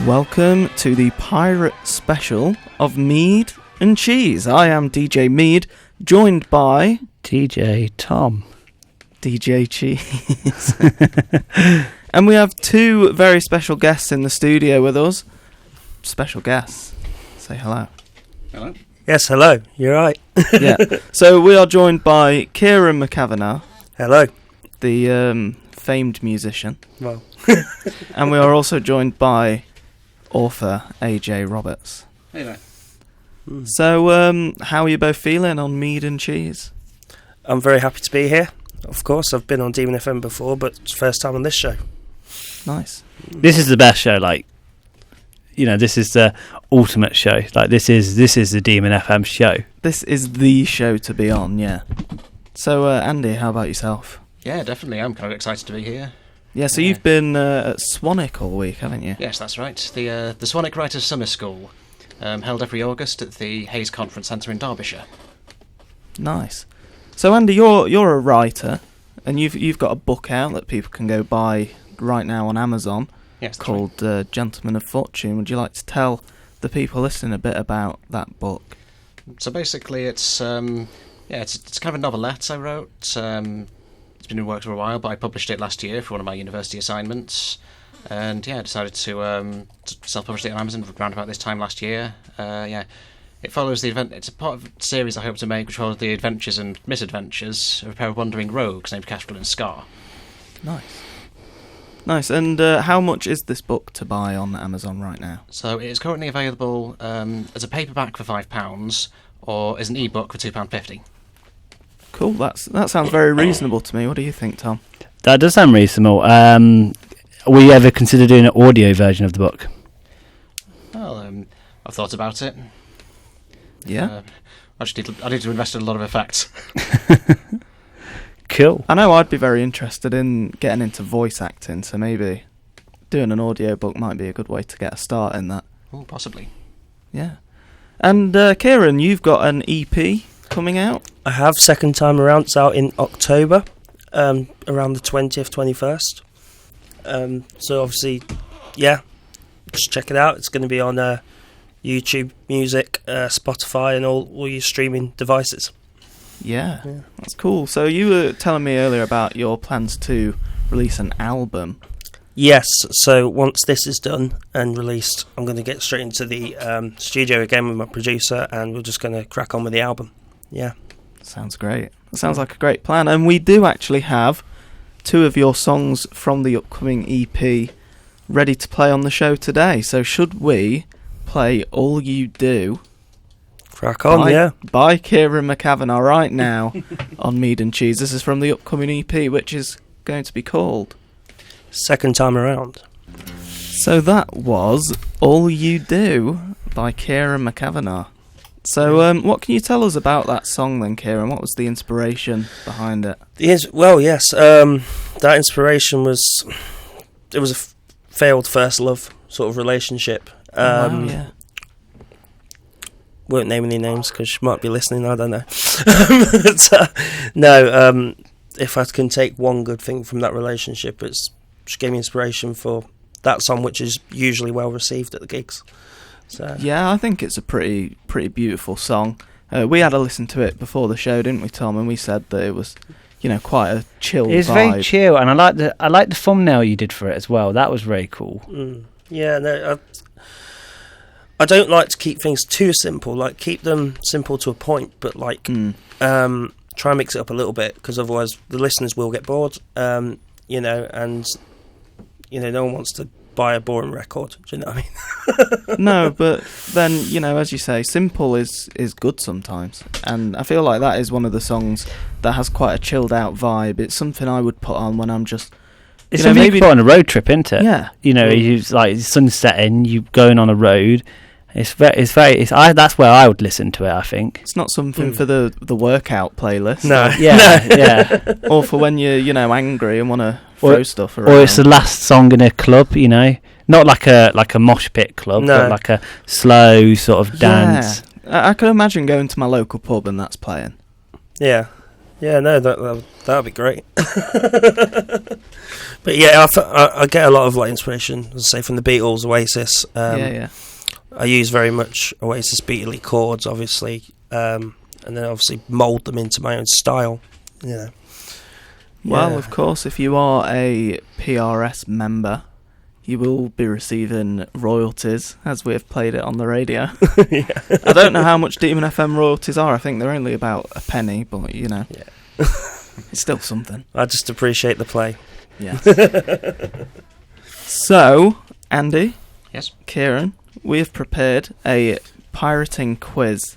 Welcome to the pirate special of Mead and Cheese. I am DJ Mead, joined by DJ Tom. DJ Cheese. And we have two very special guests in the studio with us. Special guests. Say hello. Hello. Yes, hello. You're right. Yeah. So we are joined by Kieran McCavana. Hello. The famed musician. Well. And we are also joined by author AJ Roberts. Hey there. So, how are you both feeling on Mead and Cheese? I'm very happy to be here. Of course, I've been on Demon FM before, but it's first time on this show. Nice. This is the best show. Like, you know, this is the ultimate show. Like, this is the Demon FM show. This is the show to be on, yeah. So, Andy, how about yourself? Yeah, definitely. I'm kind of excited to be here. Yeah, so you've been at Swanwick all week, haven't you? Yes, that's right. The Swanwick Writers Summer School, held every August at the Hayes Conference Centre in Derbyshire. Nice. So, Andy, you're a writer, and you've got a book out that people can go buy right now on Amazon. Yes, that's called right. Gentleman of Fortune. Would you like to tell the people listening a bit about that book? So basically, it's kind of a novelette I wrote. It's been in works for a while, but I published it last year for one of my university assignments, and I decided to self-publish it on Amazon around about this time last year. It follows the event. It's a part of a series I hope to make, which follows the adventures and misadventures of a pair of wandering rogues named Kestrel and Scar. Nice. And how much is this book to buy on Amazon right now? So it is currently available as a paperback for £5 or as an ebook for £2.50. Cool. That sounds very reasonable to me. What do you think, Tom? That does sound reasonable. Will you ever consider doing an audio version of the book? Well, I've thought about it. Yeah. I need to invest in a lot of effects. Cool. I know I'd be very interested in getting into voice acting, so maybe doing an audio book might be a good way to get a start in that. Oh, possibly. Yeah. And Kieran, you've got an EP coming out? I have, second time around. It's out in October, around the 20th, 21st. So obviously, yeah, just check it out. It's going to be on YouTube Music, Spotify, and all your streaming devices. Yeah, that's cool. So you were telling me earlier about your plans to release an album. Yes, so once this is done and released, I'm going to get straight into the studio again with my producer, and we're just going to crack on with the album. Yeah. Sounds great. That sounds like a great plan. And we do actually have two of your songs from the upcoming EP ready to play on the show today. So should we play All You Do? Crack on, By Kieran McCavana right now on Mead and Cheese. This is from the upcoming EP, which is going to be called Second Time Around. So that was All You Do by Kieran McCavana. So what can you tell us about that song then, Kieran? What was the inspiration behind it? That inspiration was... It was a failed first love sort of relationship. Yeah. Won't name any names because she might be listening, I don't know. If I can take one good thing from that relationship, she gave me inspiration for that song, which is usually well received at the gigs. So yeah, I think it's a pretty beautiful song. We had a listen to it before the show, didn't we, Tom? And we said that it was, quite a chill vibe. It's very chill, and I like the thumbnail you did for it as well. That was very cool. Yeah, no, I don't like to keep things too simple. Like, keep them simple to a point, but try and mix it up a little bit, because otherwise the listeners will get bored. And no one wants to buy a boring record. Do you know what I mean? No, but then as you say, simple is good sometimes, and I feel like that is one of the songs that has quite a chilled out vibe. It's something I would put on when I'm just. It's something you can put on a road trip, isn't it? Yeah. You like sun setting, you going on a road. That's where I would listen to it, I think. It's not something for the workout playlist. No. Yeah. Or for when you're angry and want to throw stuff around. Or it's the last song in a club, not like a mosh pit club, but like a slow sort of dance. I can imagine going to my local pub and that's playing. Yeah. Yeah, no, that'd be great. But yeah, I get a lot of like inspiration, as I say, from the Beatles, Oasis. Yeah. I use very much Oasis beatly chords, obviously, and then obviously mould them into my own style. You know. Well, Yeah. of course, if you are a PRS member, you will be receiving royalties, as we have played it on the radio. Yeah. I don't know how much Demon FM royalties are. I think they're only about a penny, but, you know, Yeah. it's still something. I just appreciate the play. Yes. So, Andy, Yes. Kieran, we have prepared a pirating quiz.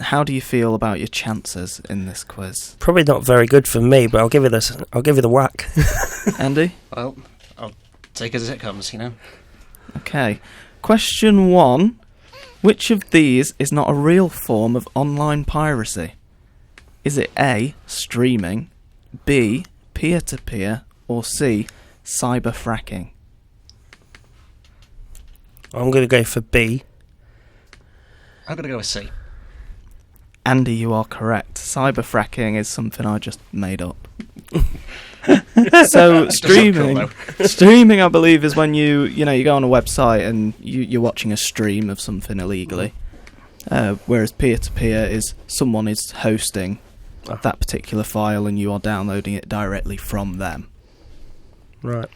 How do you feel about your chances in this quiz? Probably not very good for me, but I'll give it a whack. Andy? Well, I'll take it as it comes, you know. Okay. Question 1. Which of these is not a real form of online piracy? Is it A, streaming, B, peer-to-peer, or C, cyber fracking? I'm going to go for B. I'm going to go with C. Andy, you are correct. Cyber fracking is something I just made up. So streaming, I believe, is when you go on a website and you're watching a stream of something illegally. Whereas peer-to-peer is someone is hosting that particular file and you are downloading it directly from them. Right.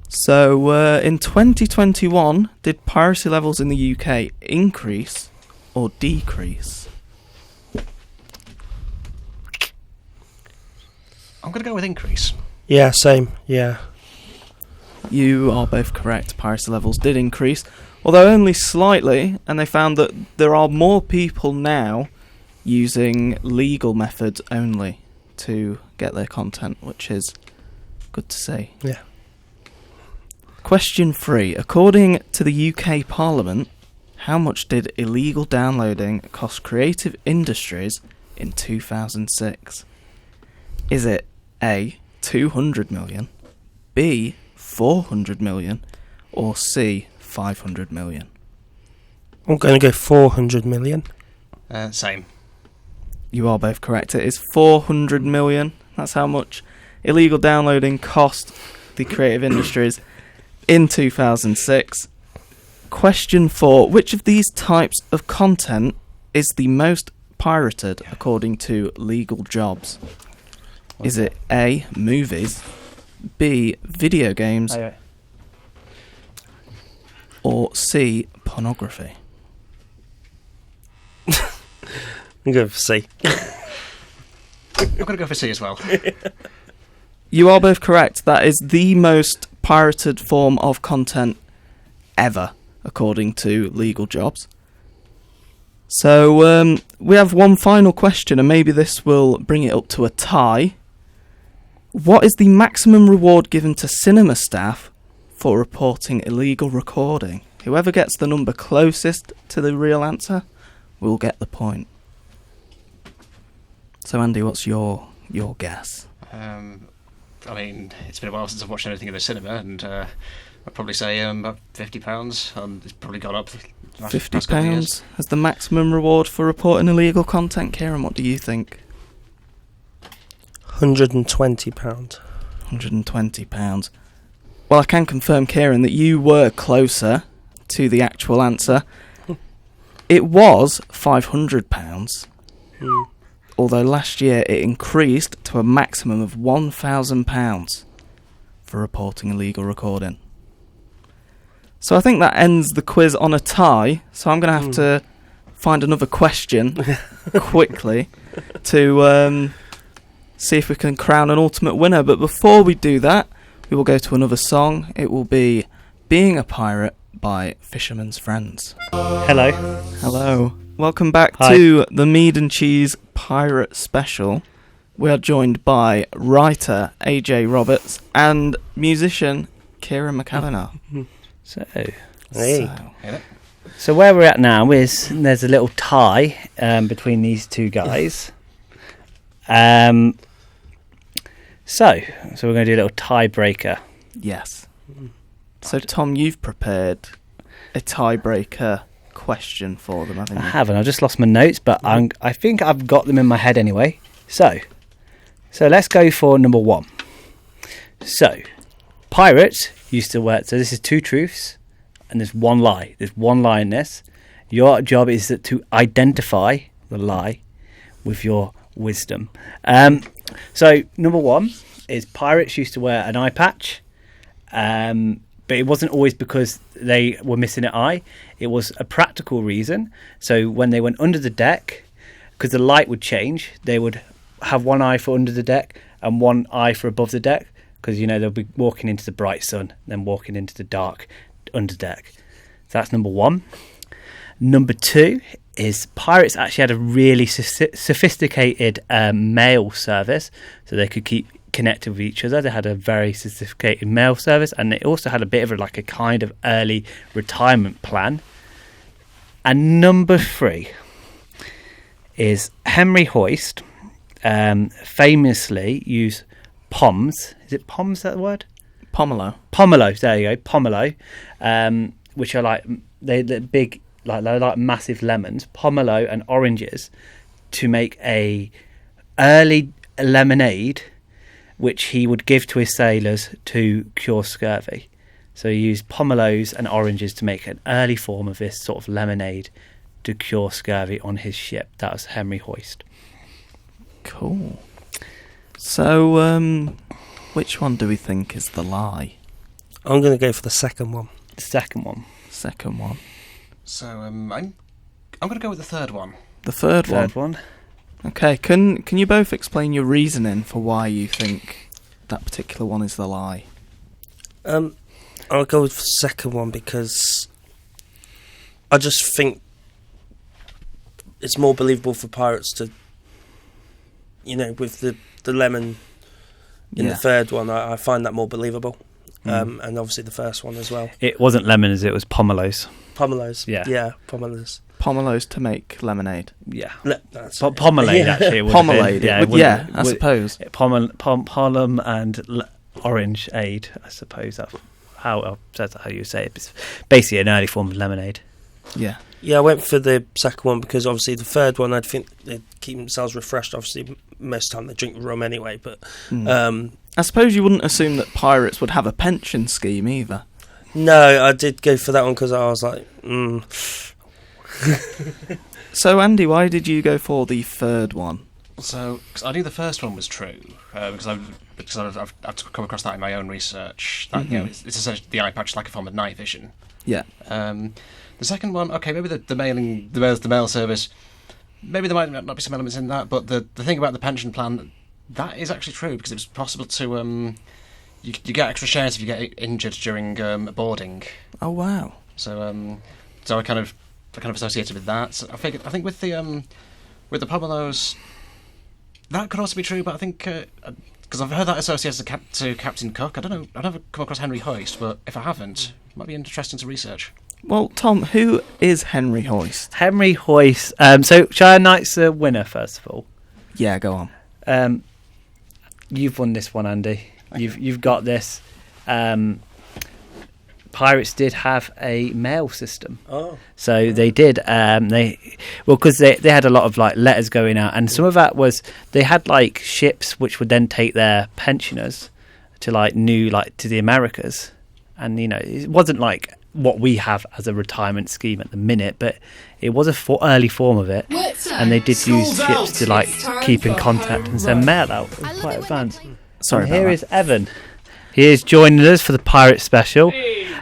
So in 2021, did piracy levels in the UK increase or decrease? I'm going to go with increase. Yeah, same. Yeah. You are both correct. Piracy levels did increase, although only slightly, and they found that there are more people now using legal methods only to get their content, which is good to see. Yeah. Question 3. According to the UK Parliament, how much did illegal downloading cost creative industries in 2006? Is it A, 200 million, B, 400 million, or C, 500 million? I'm going to go 400 million. Same. You are both correct. It is 400 million. That's how much illegal downloading cost the creative industries in 2006. Question 4. Which of these types of content is the most pirated according to Legal Jobs? Is it A, movies, B, video games, or C, pornography? I'm going for C. I'm going to go for C as well. You are both correct. That is the most pirated form of content ever, according to Legal Jobs. So we have one final question, and maybe this will bring it up to a tie. What is the maximum reward given to cinema staff for reporting illegal recording? Whoever gets the number closest to the real answer will get the point. So Andy, what's your guess? I mean, it's been a while since I've watched anything in the cinema, and I'd probably say about £50. It's probably gone up. £50 as the maximum reward for reporting illegal content. Kieran, what do you think? £120. £120. Well, I can confirm, Kieran, that you were closer to the actual answer. It was £500. Although last year it increased to a maximum of £1,000 for reporting illegal recording. So I think that ends the quiz on a tie, so I'm going to have to find another question quickly to see if we can crown an ultimate winner. But before we do that, we will go to another song. It will be Being a Pirate by Fisherman's Friends. Hello. Hello. Welcome back Hi. to the Mead and Cheese Pirate Special. We are joined by writer AJ Roberts and musician Kieran McCavana. So Hey. So where we're at now is there's a little tie between these two guys. So we're going to do a little tiebreaker. Yes. So Tom, you've prepared a tiebreaker question for them, haven't I you? haven't. I just lost my notes, but I think I've got them in my head anyway. So So let's go for number 1. So, pirates used to wear... So this is 2 truths and there's 1 lie. There's 1 lie in this. Your job is to identify the lie with your wisdom. So, number 1 is pirates used to wear an eye patch. But it wasn't always because they were missing an eye. It was a practical reason. So when they went under the deck, because the light would change, they would have 1 eye for under the deck and 1 eye for above the deck, because they'll be walking into the bright sun, then walking into the dark under deck. So that's number 1. Number 2 is pirates actually had a really sophisticated mail service, so they could keep connected with each other. They had a very sophisticated mail service, and they also had a bit of a kind of early retirement plan. And number 3 is Henry Hoyst famously used poms. Is it poms, that word? Pomelo. Pomelo, there you go, pomelo, which are they're big, like massive lemons, pomelo and oranges, to make a early lemonade which he would give to his sailors to cure scurvy. So he used pomelos and oranges to make an early form of this sort of lemonade to cure scurvy on his ship. That was Henry Hoyst. Cool. So, which one do we think is the lie? I'm going to go for the second one. The second one. Second one. So, I'm going to go with the third one. The third one. Okay, can you both explain your reasoning for why you think that particular one is the lie? I'll go with the second one because I just think it's more believable for pirates to, with the lemon in the third one. I find that more believable. And obviously the first one as well. It wasn't lemons, it was pomelos. Pomelos. Yeah. Yeah, pomelos. Pomelos to make lemonade. Yeah. That's Pomelade, actually. It would Pomelade. have been. I suppose. Pollen and orange aid, I suppose. That's how you say it. It's basically an early form of lemonade. Yeah. Yeah, I went for the second one because obviously the third one, I'd think they'd keep themselves refreshed. Obviously, most of the time they drink rum anyway. But I suppose you wouldn't assume that pirates would have a pension scheme either. No, I did go for that one because I was like, So, Andy, why did you go for the third one? So, cause I knew the first one was true because I've come across that in my own research. That it's essentially the eye patch is like a form of night vision. Yeah. The second one, okay, maybe the mail service, maybe there might not be some elements in that, but the thing about the pension plan, that is actually true because it was possible to you get extra shares if you get injured during boarding. Oh wow! So I kind of associated with that. So I think with the pomelos, that could also be true, but I think because I've heard that associated to Captain Cook. I don't know. I've never come across Henry Hoyst, but if I haven't, it might be interesting to research. Well, Tom, who is Henry Hoyst? Henry Hoyst. So, shall I announce the winner first of all? Yeah, go on. You've won this one, Andy. You've got this. Pirates did have a mail system. Oh. So they did. Because they had a lot of letters going out, and some of that was they had ships which would then take their pensioners to to the Americas, and it wasn't what we have as a retirement scheme at the minute, but it was a early form of it, and they did use ships to keep in contact and send mail out. It was quite advanced. Sorry, and here is Evan. He is joining us for the Pirate Special.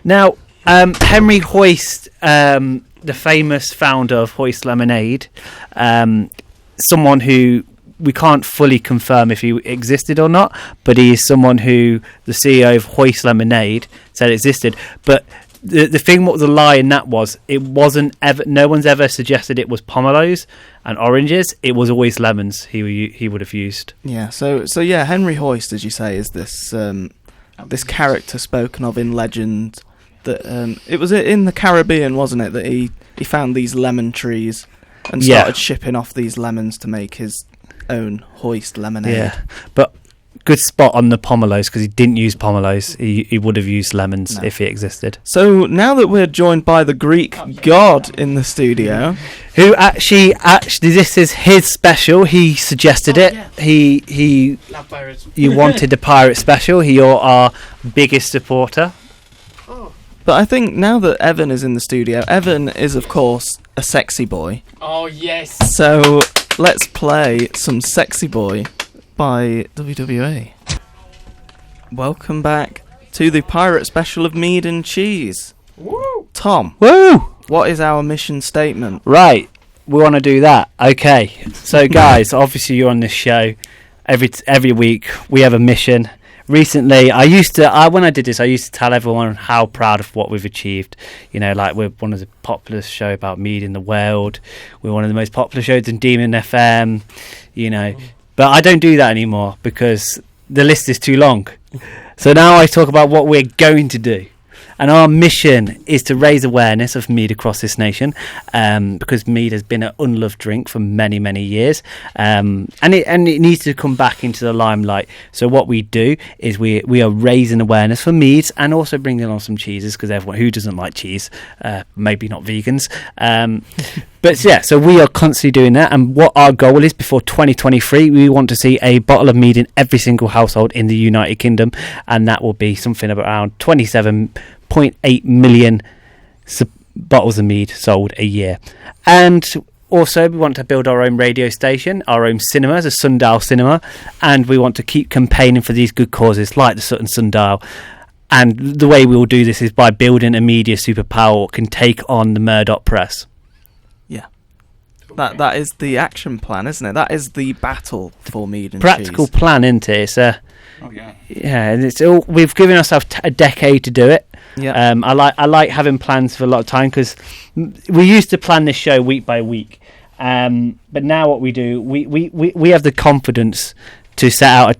Now, Henry Hoyst, the famous founder of Hoyst Lemonade, someone who we can't fully confirm if he existed or not, but he is someone who the CEO of Hoyst Lemonade said existed. But the thing, what the lie in that was, it wasn't ever. No one's ever suggested it was pomelos and oranges. It was always lemons. He would have used. Yeah. So yeah, Henry Hoyst, as you say, is this this character spoken of in legend. That it was in the Caribbean, wasn't it? That he found these lemon trees and started shipping off these lemons to make his own Hoyst lemonade. Yeah, but good spot on the pomelos because he didn't use pomelos. He would have used lemons if he existed. So now that we're joined by the Greek god in the studio, Who actually this is his special. He suggested it. Yeah. He Love pirates. you wanted a pirate special. You're our biggest supporter. but I think now that Evan is in the studio, Evan is of course a sexy boy. Oh yes. So let's play some Sexy Boy by WWE. Welcome back to the pirate special of Mead and Cheese. Woo! Tom, Woo! what is our mission statement? Right, we want to do that. Okay, so guys, obviously you're on this show every week. We have a mission. Recently, when I did this, I used to tell everyone how proud of what we've achieved. You know, like we're one of the popular show about mead in the world. We're one of the most popular shows in Demon FM. You know, but I don't do that anymore because the list is too long. So now I talk about what we're going to do. And our mission is to raise awareness of mead across this nation, because mead has been an unloved drink for many, many years, and it needs to come back into the limelight. So what we do is we are raising awareness for meads and also bringing on some cheeses, because everyone who doesn't like cheese, maybe not vegans. But yeah, so we are constantly doing that, and what our goal is before 2023, we want to see a bottle of mead in every single household in the United Kingdom, and that will be something around 27.8 million bottles of mead sold a year. And also we want to build our own radio station, our own cinema, the Sundial Cinema, and we want to keep campaigning for these good causes like the Sutton Sundial. And the way we will do this is by building a media superpower that can take on the Murdoch press. That is the action plan, isn't it? That is the battle for mead and Practical cheese. plan, isn't it? It's Oh yeah. yeah, and it's all, we've given ourselves a decade to do it. Yeah. I like having plans for a lot of time, because we used to plan this show week by week, but now what we do, we have the confidence to set out a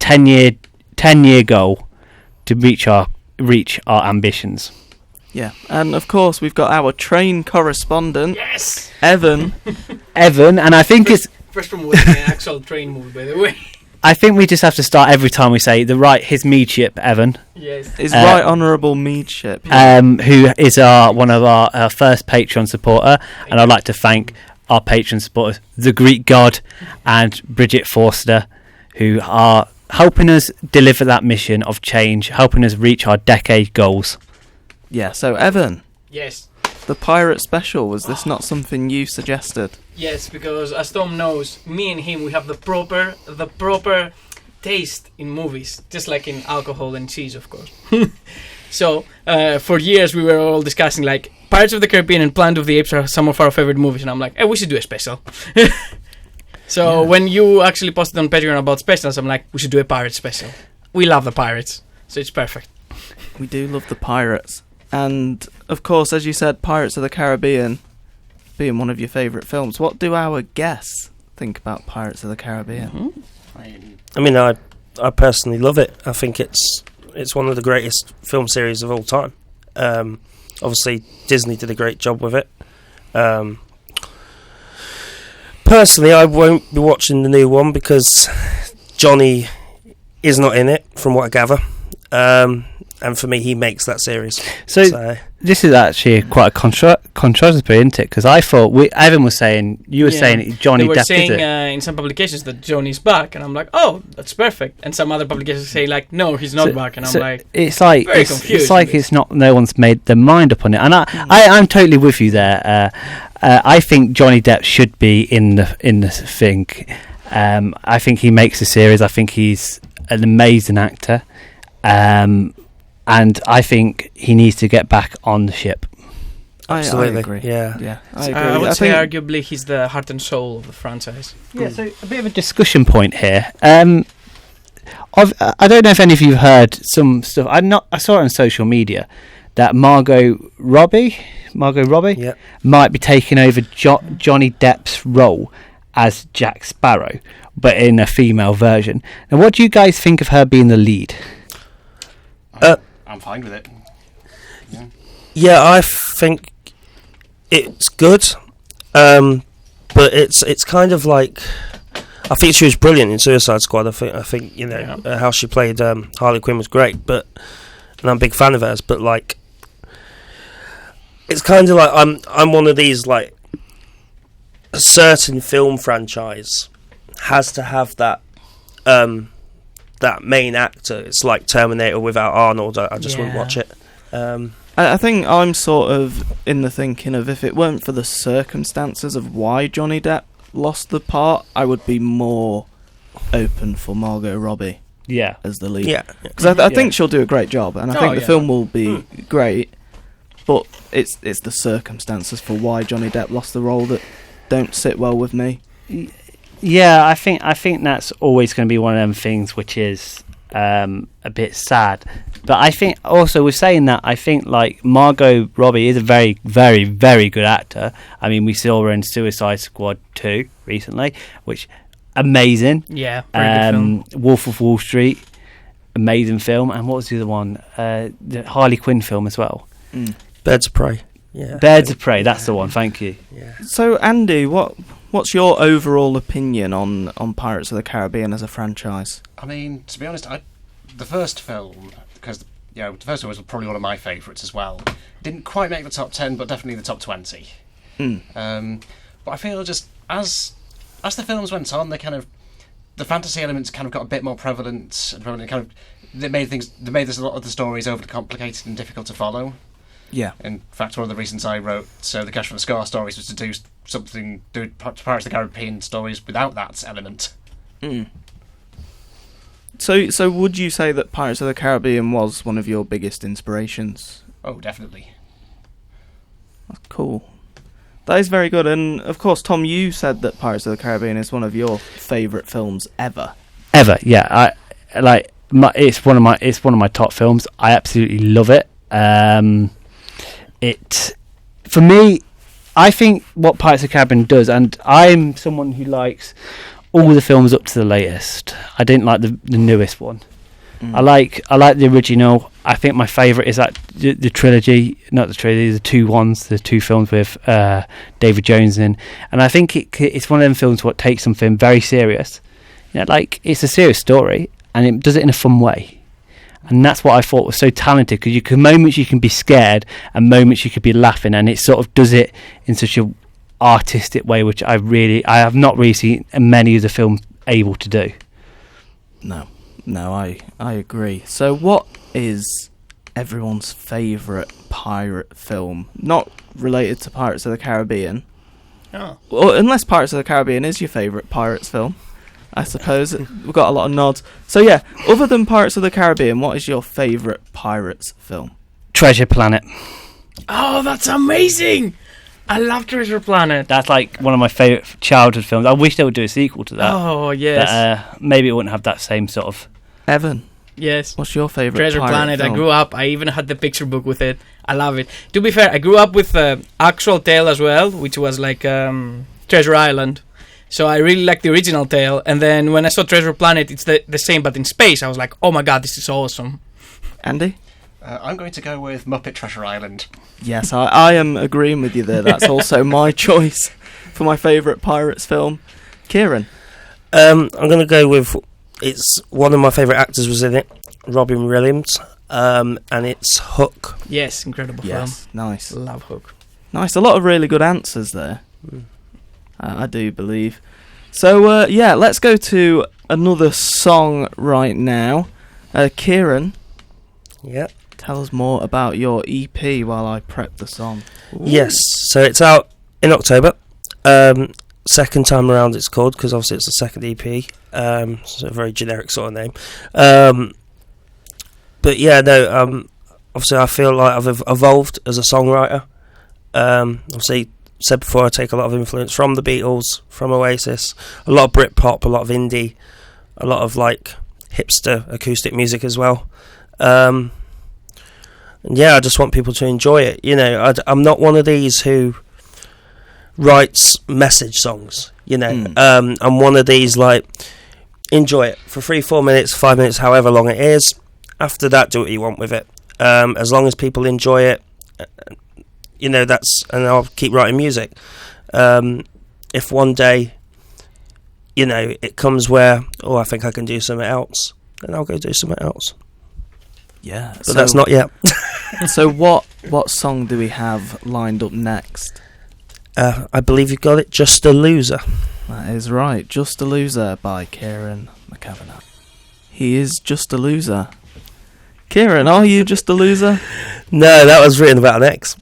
10-year goal to reach our ambitions. Yeah, and of course we've got our train correspondent, Yes. Evan. And I think First from watching an actual train movie, by the way. I think we just have to start every time we say his mead ship, Evan, Yes. His Right Honourable Meadship. who is one of our first Patreon supporter, and I'd like to thank our Patreon supporters, the Greek God and Bridget Forster, who are helping us deliver that mission of change, helping us reach our decade goals. Yeah, so Evan, Yes. the pirate special, was this not something you suggested? Yes, because as Tom knows, me and him, we have the proper taste in movies, just like in alcohol and cheese, of course. So for years we were all discussing like Pirates of the Caribbean and Planet of the Apes are some of our favorite movies, and I'm like, hey, we should do a special. So when you actually posted on Patreon about specials, I'm like, we should do a pirate special. We love the pirates, so it's perfect. We do love the pirates. And, of course, as you said, Pirates of the Caribbean being one of your favourite films. What do our guests think about Pirates of the Caribbean? I mean, I personally love it. I think it's one of the greatest film series of all time. Obviously, Disney did a great job with it. Personally, I won't be watching the new one because Johnny is not in it, from what I gather. And for me, he makes that series. So this is actually quite a controversy, isn't it? Because I thought Evan was saying, you were saying Johnny Depp. They were Depp saying did it. in some publications that Johnny's back, and I'm like, oh, that's perfect. And some other publications say like, no, he's not back, and I'm like, it's like very confused. it's like it's not. No one's made their mind up on it, and I'm totally with you there. I think Johnny Depp should be in the thing. I think he makes the series. I think he's an amazing actor. And I think he needs to get back on the ship. Absolutely. I agree. Yeah. I agree. I would I say think arguably he's the heart and soul of the franchise. Yeah, so a bit of a discussion point here. I don't know if any of you have heard some stuff. I saw it on social media that Margot Robbie Yeah. might be taking over Johnny Depp's role as Jack Sparrow, but in a female version. Now, what do you guys think of her being the lead? I'm fine with it. Yeah, I think it's good, but it's kind of like, I think she was brilliant in Suicide Squad. I think you know how she played Harley Quinn was great, and I'm a big fan of hers. But like, it's kind of like I'm one of these, like, a certain film franchise has to have that that main actor. It's like Terminator without Arnold. I just wouldn't watch it. I think I'm sort of in the thinking of, if it weren't for the circumstances of why Johnny Depp lost the part, I would be more open for Margot Robbie as the lead. Yeah, because I think she'll do a great job, and I think the film will be great. But it's the circumstances for why Johnny Depp lost the role that don't sit well with me. Yeah, I think that's always going to be one of them things which is a bit sad. But I think also, with saying that, I think like Margot Robbie is a very, very, very good actor. I mean, we saw her in Suicide Squad 2 recently, which amazing. Yeah, very good film. Wolf of Wall Street, amazing film. And what was the other one? The Harley Quinn film as well. Birds of Prey. Yeah, Birds of Prey. That's the one. Thank you. Yeah. So Andy, what's your overall opinion on Pirates of the Caribbean as a franchise? I mean, to be honest, the first film, because the first one was probably one of my favourites as well. Didn't quite make the top 10, but definitely the top 20. But I feel just as the films went on, the fantasy elements kind of got a bit more prevalent, and they made a lot of the stories overly complicated and difficult to follow. Yeah. In fact, one of the reasons I wrote The Cash from the Scar stories was to do Pirates of the Caribbean stories without that element. So would you say that Pirates of the Caribbean was one of your biggest inspirations? Oh, definitely. That's cool. That is very good. And of course, Tom, you said that Pirates of the Caribbean is one of your favourite films ever. Ever, yeah. It's one of my top films. I absolutely love it. For me, I think what Pirates of the Caribbean does, and I'm someone who likes all the films up to the latest. I didn't like the newest one. I like the original. I think my favourite is that the trilogy, not the trilogy, the two films with David Jones in. And I think it's one of them films what takes something very serious. Like, it's a serious story, and it does it in a fun way. And that's what I thought was so talented, because moments you can be scared and moments you could be laughing, and it sort of does it in such a artistic way, which I have not really seen many of the films able to do. No, I agree. So what is everyone's favourite pirate film? Not related to Pirates of the Caribbean. Oh. Well, unless Pirates of the Caribbean is your favourite pirates film, I suppose. We've got a lot of nods. So yeah, other than Pirates of the Caribbean, what is your favourite pirates film? Treasure Planet. Oh, that's amazing! I love Treasure Planet. That's like one of my favourite childhood films. I wish they would do a sequel to that. Oh, yes. But, maybe it wouldn't have that same sort of... Evan, yes. what's your favourite Treasure pirate Planet. film? I grew up. I even had the picture book with it. I love it. To be fair, I grew up with Actual Tale as well, which was like Treasure Island. So I really liked the original tale. And then when I saw Treasure Planet, it's the same but in space. I was like, oh my god, this is awesome. Andy? I'm going to go with Muppet Treasure Island. Yes, I am agreeing with you there. That's also my choice for my favourite pirates film. Kieran? I'm going to go with, it's one of my favourite actors was in it, Robin Williams, and it's Hook. Yes, incredible film. Nice. Love Hook. Nice, a lot of really good answers there. I do believe. So, let's go to another song right now. Kieran? Yeah. Tell us more about your EP while I prep the song. Ooh. Yes, so it's out in October. Second time around it's called, because obviously it's the second EP. So a very generic sort of name. But yeah, no, obviously I feel like I've evolved as a songwriter. Obviously, said before, I take a lot of influence from the Beatles, from Oasis, a lot of Britpop, a lot of indie, a lot of like hipster acoustic music as well. And yeah, I just want people to enjoy it. I'm not one of these who writes message songs. I'm one of these like, enjoy it for 3-4 minutes, 5 minutes, however long it is. After that, do what you want with it. As long as people enjoy it, and I'll keep writing music. If one day you know, it comes where, oh, I think I can do something else, then I'll go do something else. Yeah, But that's not yet. So what song do we have lined up next? I believe you've got it, Just a Loser. That is right, Just a Loser by Kieran McCavana. He is just a loser. Kieran, are you just a loser? No, that was written about an ex,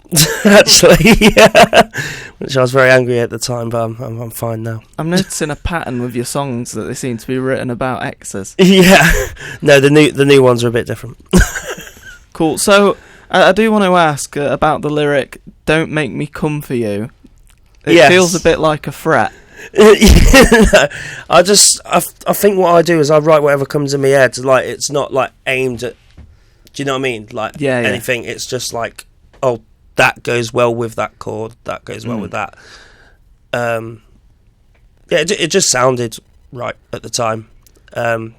actually, yeah. Which I was very angry at the time, but I'm fine now. I'm noticing a pattern with your songs that they seem to be written about exes. Yeah, no, the new ones are a bit different. Cool. So I do want to ask about the lyric "Don't make me come for you." It feels a bit like a threat. I think what I do is I write whatever comes in my head. Like, it's not like aimed at. Do you know what I mean? Like anything. It's just like, oh, that goes well with that chord. That goes well with that. Yeah, it just sounded right at the time. I mean,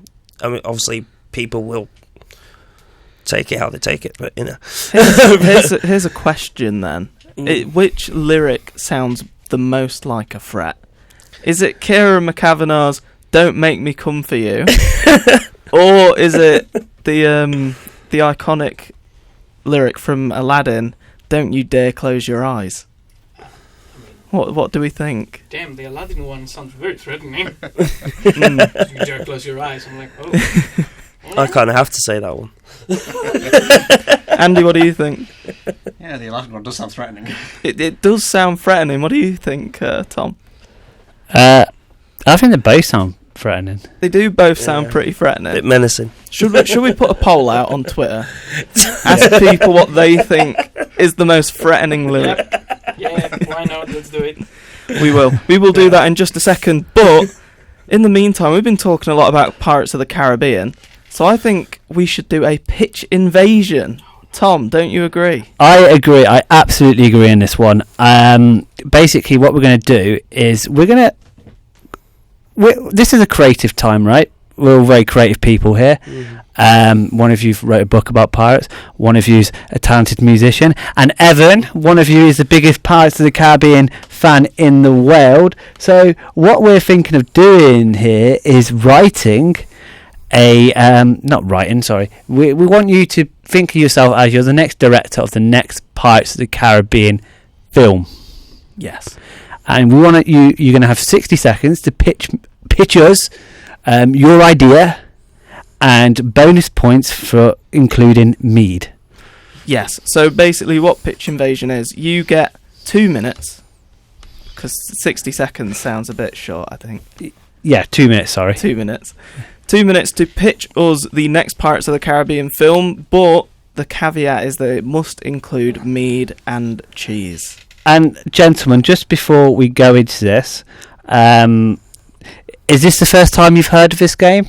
obviously, people will take it how they take it, but you know. Here's a question then. Which lyric sounds the most like a threat? Is it Kieran McCavana's "Don't Make Me Come For You," or is it the iconic lyric from Aladdin, "Don't you dare close your eyes"? What do we think? Damn, the Aladdin one sounds very threatening. You dare close your eyes. I'm like, oh. I kind of have to say that one. Andy, what do you think? Yeah, the Aladdin one does sound threatening. It does sound threatening. What do you think, Tom? I think they both sound threatening. They do both sound pretty threatening. A bit menacing. Should we put a poll out on Twitter? Ask people what they think is the most threatening lyric. Yeah, why not? Let's do it. We will do that in just a second. But in the meantime, we've been talking a lot about Pirates of the Caribbean, so I think we should do a pitch invasion. Tom, don't you agree? I agree. I absolutely agree on this one. Basically, what we're going to do is this is a creative time, right? We're all very creative people here. One of you wrote a book about pirates. One of you's a talented musician. And Evan, one of you is the biggest Pirates of the Caribbean fan in the world. So what we're thinking of doing here is writing we want you to think of yourself as you're the next director of the next Pirates of the Caribbean film. Yes. And we want you're going to have 60 seconds to pitch us your idea, and bonus points for including Mead. Yes. So basically what pitch invasion is, you get 2 minutes, because 60 seconds sounds a bit short, I think. Yeah, 2 minutes, sorry. 2 minutes. 2 minutes to pitch us the next Pirates of the Caribbean film, but the caveat is that it must include mead and cheese. And gentlemen, just before we go into this, is this the first time you've heard of this game?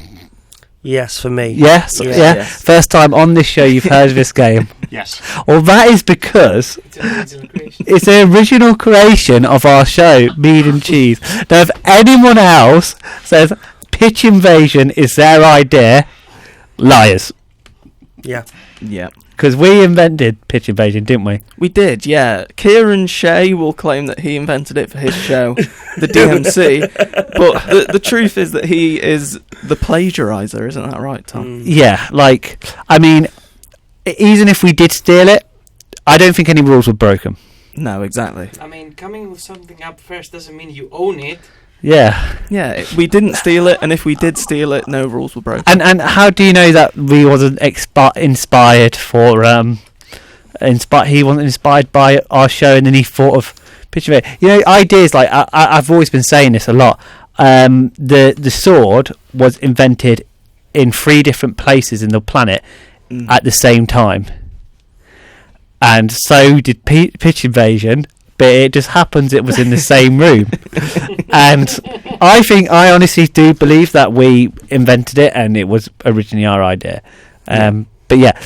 Yes, for me. Yes? Yeah. Yeah. Yes. First time on this show you've heard of this game. Yes. Well, that is because It's an original creation. it's the original creation of our show, Mead and Cheese. Now, if anyone else says pitch invasion is their idea, liars. Yeah. Yeah. Because we invented pitch invasion, didn't we? We did, yeah. Kieran Shea will claim that he invented it for his show, the DMC, but the truth is that he is the plagiarizer, isn't that right, Tom? Yeah, like, I mean, even if we did steal it, I don't think any rules were broken. No, exactly. I mean, coming with something up first doesn't mean you own it. Yeah. Yeah, we didn't steal it, and if we did steal it, no rules were broken. And how do you know that we wasn't inspired for he wasn't inspired by our show, and then he thought of pitch invasion? You know, ideas like I've always been saying this a lot. The sword was invented in 3 different places in the planet at the same time, and so did pitch invasion. But it just happens it was in the same room. And I honestly do believe that we invented it and it was originally our idea. But yeah,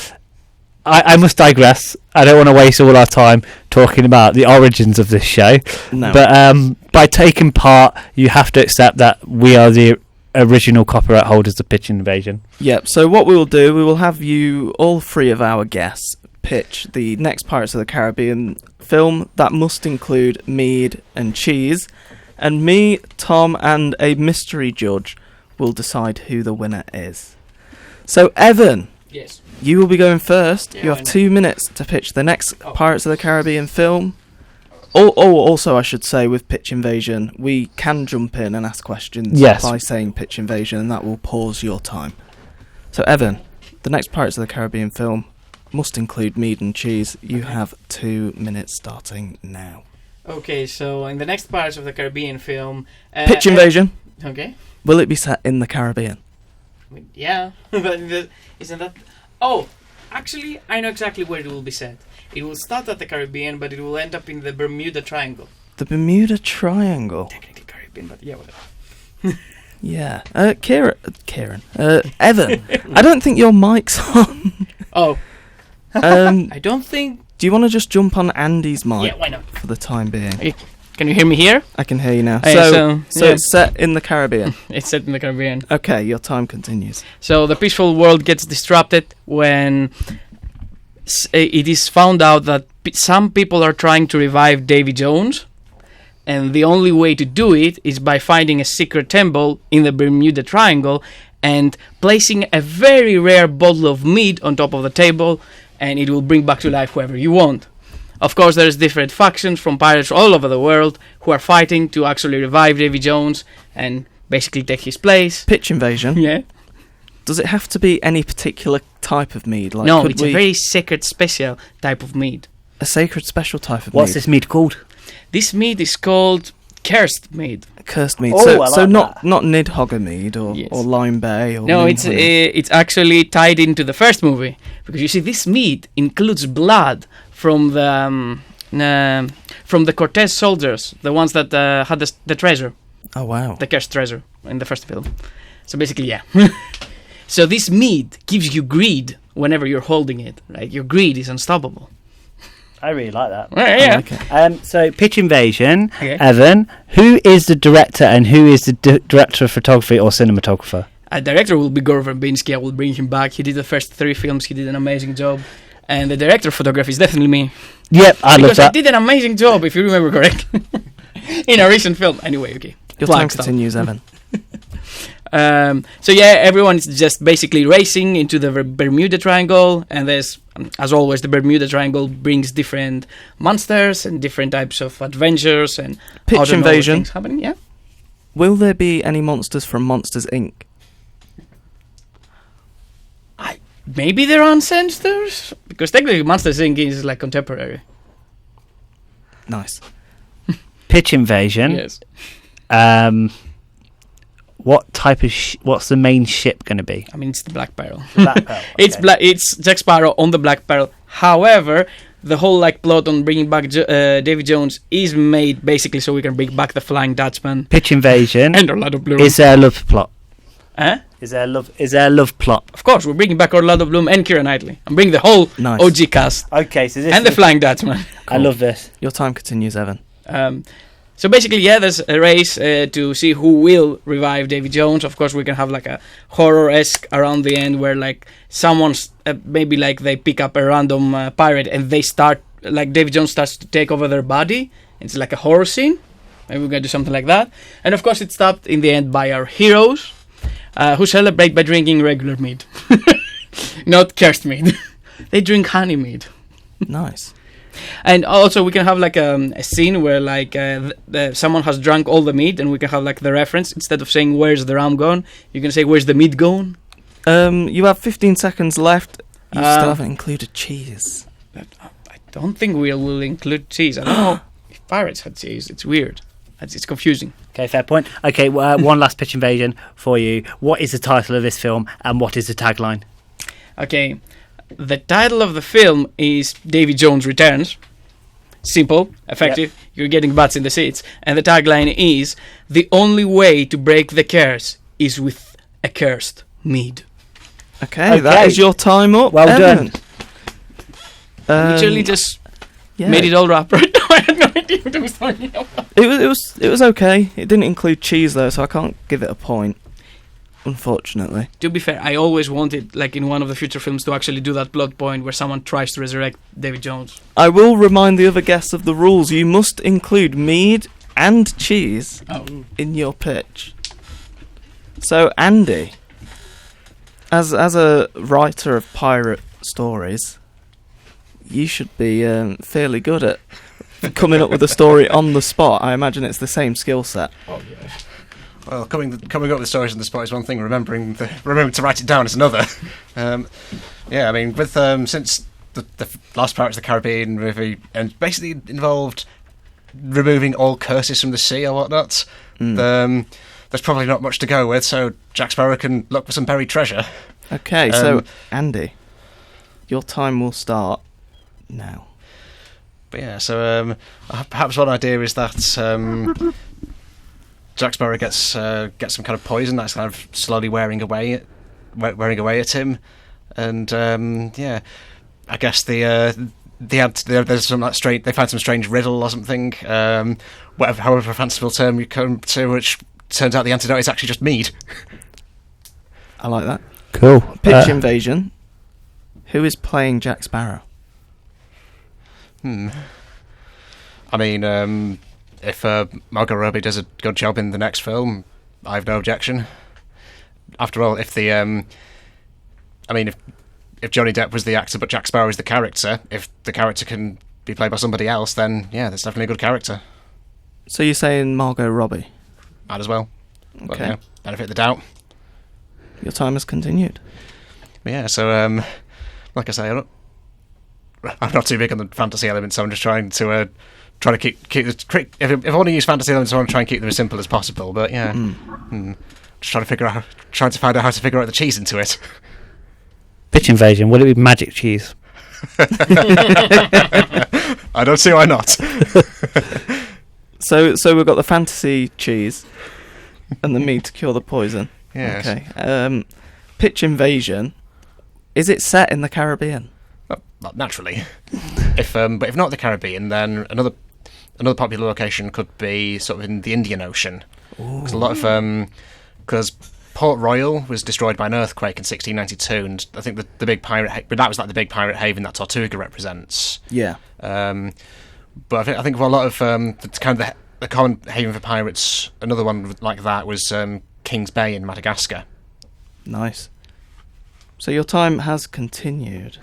I must digress. I don't want to waste all our time talking about the origins of this show. No. But by taking part, you have to accept that we are the original copyright holders of Pitch Invasion. Yep, so what we will do, we will have you, all 3 of our guests, pitch the next Pirates of the Caribbean film that must include mead and cheese. and me, Tom, and a mystery judge will decide who the winner is. So, Evan, Yes. you will be going first. Yeah, You I have know. 2 minutes to pitch the next Oh. Pirates of the Caribbean film. Also, I should say, with Pitch Invasion, we can jump in and ask questions Yes. by saying Pitch Invasion, and that will pause your time. So, Evan, the next Pirates of the Caribbean film must include mead and cheese. You have 2 minutes starting now. Okay, so in the next Pirates of the Caribbean film... Pitch Invasion. Okay. Will it be set in the Caribbean? Yeah. But isn't that... Oh, actually, I know exactly where it will be set. It will start at the Caribbean, but it will end up in the Bermuda Triangle. The Bermuda Triangle. Technically Caribbean, but yeah, whatever. Yeah. Kieran. Evan, I don't think your mic's on. Oh, Um, I don't think... do you want to just jump on Andy's mic Yeah, why not? for the time being? Can you hear me here? I can hear you now. Yeah, So yeah. it's set in the Caribbean. It's set in the Caribbean. Okay, your time continues. So the peaceful world gets disrupted when it is found out that some people are trying to revive Davy Jones, and the only way to do it is by finding a secret temple in the Bermuda Triangle and placing a very rare bottle of mead on top of the table, and it will bring back to life whoever you want. Of course, there's different factions from pirates all over the world who are fighting to actually revive Davy Jones and basically take his place. Pitch Invasion. Yeah. Does it have to be any particular type of mead? Like, No, could it's a very sacred, special type of mead. a sacred special type of What's mead? this mead called? This mead is called cursed mead. Cursed mead. Oh, I so like not that. not Nidhogger mead or Yes. Lime Bay or No, Moon it's Honey. it's actually tied into the first movie because you see, this mead includes blood from the Cortez soldiers, the ones that had the treasure, Oh wow. the cursed treasure in the first film. So basically, yeah. So this mead gives you greed whenever you're holding it. Right, your greed is unstoppable. I really like that. Right, I yeah. like it. So, Pitch Invasion, Okay. Evan, who is the director and who is the director of photography or cinematographer? A director will be Gore Verbinski. I will bring him back. He did the first 3 films. He did an amazing job. And the director of photography is definitely me. Yep, I love Because I that. did an amazing job, if you remember correctly, in a recent film. Anyway, okay. Your Flag time stuff. continues, Evan. So yeah, everyone's just basically racing into the Bermuda Triangle, and there's, as always, the Bermuda Triangle brings different monsters and different types of adventures and Pitch out of nowhere Invasion. things happening. Yeah. Will there be any monsters from Monsters Inc? Maybe they're ancestors, because technically Monsters Inc. is like contemporary. Nice. Pitch Invasion. Yes. What type of what's the main ship going to be? I mean, it's the Black Pearl. Black Pearl. It's It's Jack Sparrow on the Black Pearl. However, the whole like plot on bringing back Davy Jones is made basically so we can bring back the Flying Dutchman Pitch Invasion. and Orlando Bloom. Is there a love plot? Huh? Is there a love plot? Of course, we're bringing back Orlando Bloom and Keira Knightley. I'm bringing the whole Nice. OG cast Okay, so this and the Flying Dutchman. I love this. Your time continues, Evan. So basically, yeah, there's a race to see who will revive Davy Jones. Of course, we can have like a horror-esque around the end where like someone's maybe like they pick up a random pirate and they start like Davy Jones starts to take over their body. It's like a horror scene. Maybe we're gonna do something like that. And of course, it's stopped in the end by our heroes who celebrate by drinking regular mead, not cursed mead. They drink honey mead. Nice. And also we can have like a scene where like someone has drunk all the mead, and we can have like the reference, instead of saying where's the rum gone, you can say where's the mead gone. You have 15 seconds left. You still Um, haven't included cheese. I don't think we will include cheese. I don't know if pirates had cheese. It's weird. It's confusing. Okay, fair point. Okay, one last Pitch Invasion for you. What is the title of this film and what is the tagline? Okay, the title of the film is Davy Jones Returns. Simple, effective. You're getting butts in the seats. And the tagline is, the only way to break the curse is with a cursed mead. Okay, that is your time up. Well Evan. Literally just yeah. made it all up right now. I had no idea what I was talking about. It was okay. It didn't include cheese though, so I can't give it a point, unfortunately. To be fair, I always wanted, like in one of the future films, to actually do that plot point where someone tries to resurrect Davy Jones. I will remind the other guests of the rules. You must include mead, and cheese in your pitch. So, Andy, as a writer of pirate stories, you should be fairly good at coming up with a story on the spot. I imagine it's the same skill set. Oh yeah. Well, coming up with stories on the spot is one thing. Remembering to write it down is another. Yeah, I mean, with since the last Pirates of the Caribbean movie, and basically involved removing all curses from the sea or whatnot. There's probably not much to go with, so Jack Sparrow can look for some buried treasure. Okay, so Andy, your time will start now. But yeah, so perhaps one idea is that Jack Sparrow gets some kind of poison that's kind of slowly wearing away at him, and yeah, I guess there's some like strange. They find some strange riddle or something. However fanciful term you come to, which turns out the antidote is actually just mead. I like that. Cool. Pitch invasion. Who is playing Jack Sparrow? I mean, if Margot Robbie does a good job in the next film, I have no objection. After all, if Johnny Depp was the actor but Jack Sparrow is the character, if the character can be played by somebody else, then yeah, that's definitely a good character. So you're saying Margot Robbie? Might as well. Okay. But, yeah, benefit of the doubt. Your time has continued. But yeah, so like I say, I'm not too big on the fantasy elements, so I'm just trying to keep the if I want to use fantasy elements, I want to try and keep them as simple as possible. But yeah, just trying to find out how to figure out the cheese into it. Pitch invasion. Will it be magic cheese? I don't see why not. So we've got the fantasy cheese and the mead to cure the poison. Yes. Okay. Pitch invasion. Is it set in the Caribbean? Well, naturally. But if not the Caribbean, then another popular location could be sort of in the Indian Ocean. Because a lot of because Port Royal was destroyed by an earthquake in 1692, and I think the big pirate, but that was like the big pirate haven that Tortuga represents. Yeah. But I think for a lot of the common haven for pirates, another one like that was Kings Bay in Madagascar. Nice. So your time has continued.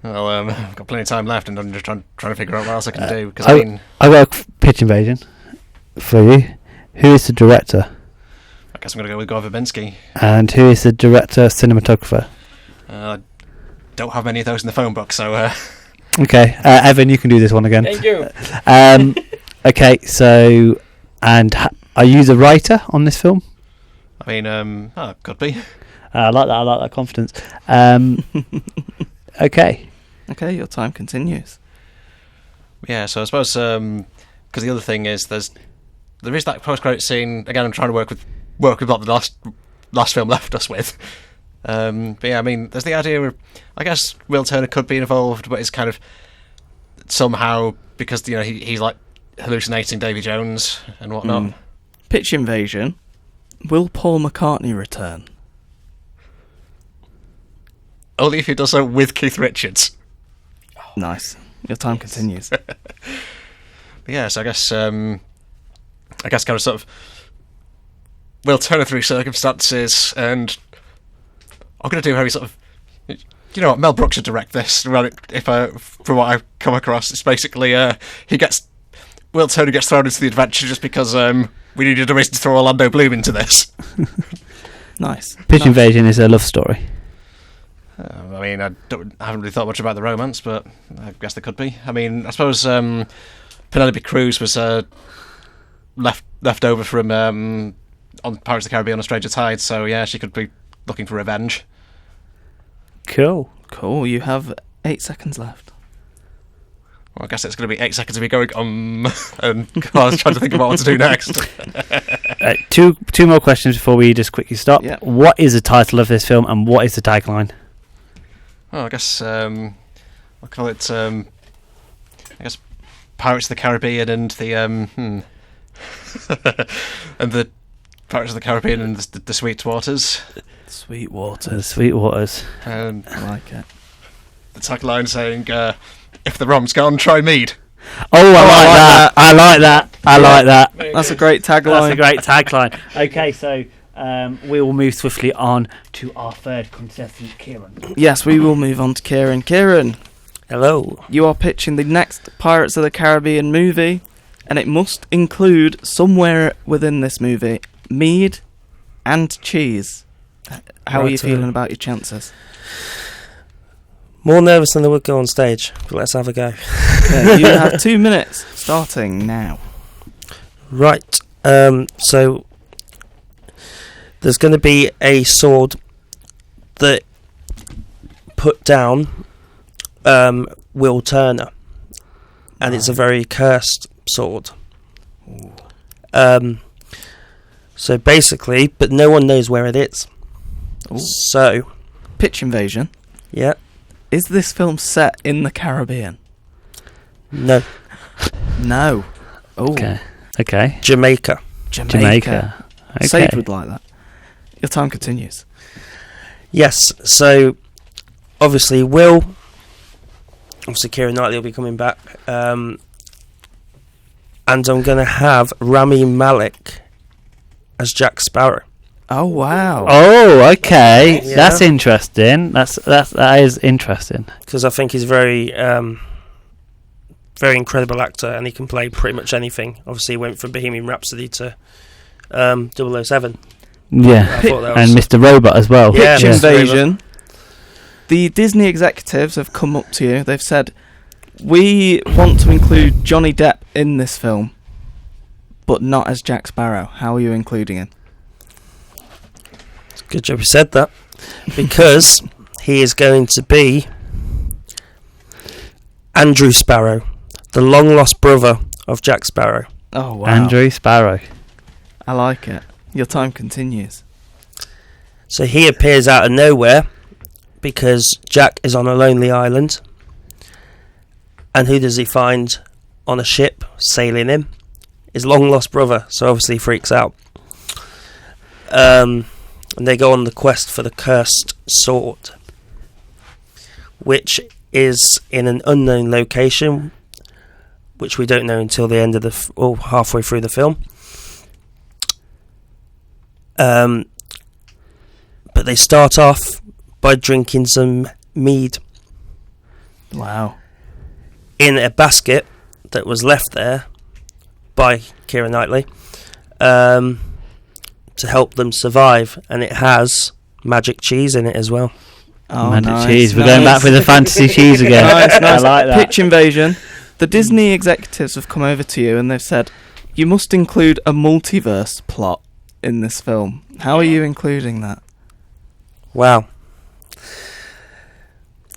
Well, I've got plenty of time left, and I'm just trying to figure out what else I can do. Because I got a pitch invasion for you. Who is the director? I guess I'm going to go with Gore Verbinski. And who is the director, cinematographer? I don't have many of those in the phone book, so... Okay, Evan, you can do this one again. Thank you. Okay, so... And are you the writer on this film? I mean, could be. I like that confidence. Okay. Okay, your time continues. Yeah, so I suppose because the other thing is there is that post-credit scene. Again, I'm trying to work with what the last film left us with. But yeah, I mean, there's the idea of, I guess Will Turner could be involved, but it's kind of somehow because he's like hallucinating Davy Jones and whatnot. Pitch invasion. Will Paul McCartney return? Only if he does so with Keith Richards. Nice. Your time continues. But yeah, so I guess kind of sort of Will Turner through circumstances, and I'm going to do how he sort of, what, Mel Brooks should direct this. Well, from what I've come across, it's basically Will Turner gets thrown into the adventure just because we needed a reason to throw Orlando Bloom into this. Nice. Pitch invasion is a love story. I mean, I haven't really thought much about the romance, but I guess there could be. I mean, I suppose Penelope Cruz was left over from on Pirates of the Caribbean on a Stranger Tide, so yeah, she could be looking for revenge. Cool. You have 8 seconds left. Well, I guess it's going to be 8 seconds of me going and I was trying to think about what to do next. Two more questions before we just quickly stop. Yeah. What is the title of this film, and what is the tagline? Oh, I guess I'll call it I guess Pirates of the Caribbean and the and the Pirates of the Caribbean and the Sweet Waters. Sweet Waters. The Sweet Waters. And I like it. the tagline saying, "If the rom's gone, try mead." I like that. That's a great That's a tagline. great tagline. Okay, so we will move swiftly on to our third contestant, Kieran. Yes, we will move on to Kieran. Kieran, Hello. you are pitching the next Pirates of the Caribbean movie, and it must include somewhere within this movie mead and cheese. How are you Righto. feeling about your chances? More nervous than I would go on stage, but let's have a go. Okay, you have 2 minutes, starting now. Right. So there's going to be a sword that put down Will Turner, and it's a very cursed sword. So basically, but no one knows where it is. Ooh. So, Pitch invasion. yeah, Is this film set in the Caribbean? no, No. Oh, Okay. Jamaica. Jamaica. Okay. Sage would like that. Your time continues. Yes, so obviously Keira Knightley will be coming back, and I'm going to have Rami Malek as Jack Sparrow. Oh, wow. Oh, okay. Yeah. That's interesting. That is interesting. Because I think he's very incredible actor, and he can play pretty much anything. Obviously, he went from Bohemian Rhapsody to 007. Yeah. I thought that And was Mr. Robot as well. Yeah, Pitch Mr. invasion. The Disney executives have come up to you. They've said, we want to include Johnny Depp in this film, but not as Jack Sparrow. How are you including him? good job you said that, because he is going to be Andrew Sparrow, the long lost brother of Jack Sparrow. Oh, wow. Andrew Sparrow. I like it. Your time continues. So he appears out of nowhere because Jack is on a lonely island. And who does he find on a ship sailing in? His long lost brother. So obviously he freaks out. And they go on the quest for the cursed sword, which is in an unknown location, which we don't know until the end of the or halfway through the film. But they start off by drinking some mead Wow. in a basket that was left there by Keira Knightley to help them survive, and it has magic cheese in it as well. Oh, Magic nice, cheese. We're nice. going back with the fantasy cheese again. Nice, nice. I like that. Pitch invasion. The Disney executives have come over to you and they've said, you must include a multiverse plot in this film. How are you including that? Wow.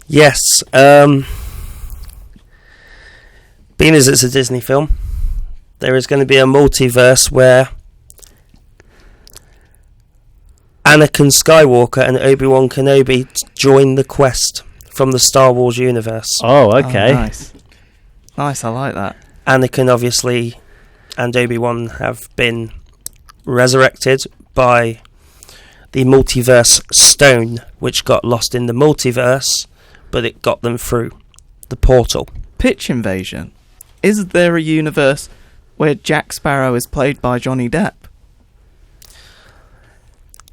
Yes. Being as it's a Disney film, there is going to be a multiverse where Anakin Skywalker and Obi-Wan Kenobi join the quest from the Star Wars universe. Oh, okay. Oh, nice. Nice, I like that. Anakin, obviously, and Obi-Wan have been resurrected by the multiverse stone, which got lost in the multiverse, but it got them through the portal. Pitch invasion. Is there a universe where Jack Sparrow is played by Johnny Depp?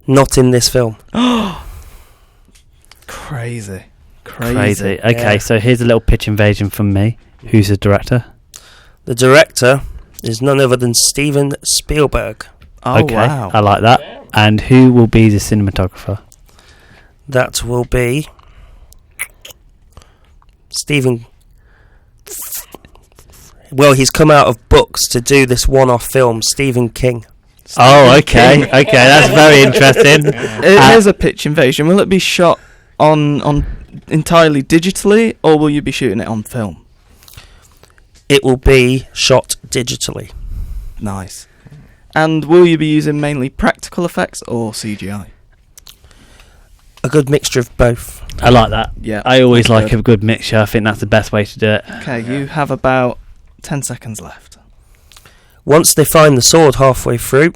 Not in this film. Crazy. Crazy. Okay, Yeah. so here's a little pitch invasion from me. Who's the director? The director is none other than Steven Spielberg. Oh, okay, wow. I like that. And who will be the cinematographer? That will be Stephen. Well, he's come out of books to do this one-off film, Stephen King. Oh, okay. Okay, that's very interesting. Here's a pitch invasion. Will it be shot on entirely digitally, or will you be shooting it on film? It will be shot digitally. Nice. And will you be using mainly practical effects or CGI? A good mixture of both. I like that. Yeah. I always that's like good. a good mixture. I think that's the best way to do it. Okay, you have about 10 seconds left. Once they find the sword halfway through,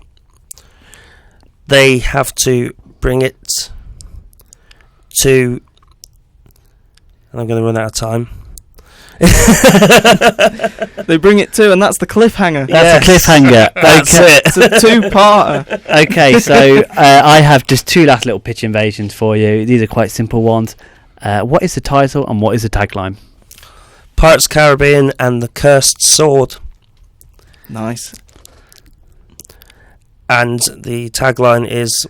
they have to bring it to... And I'm going to run out of time. They bring it to, and that's the cliffhanger. That's a cliffhanger. That's Okay. it. It's a two-parter. Okay, so I have just two last little pitch invasions for you. These are quite simple ones. What is the title and what is the tagline? Pirates of the Caribbean and the Cursed Sword. Nice. And the tagline is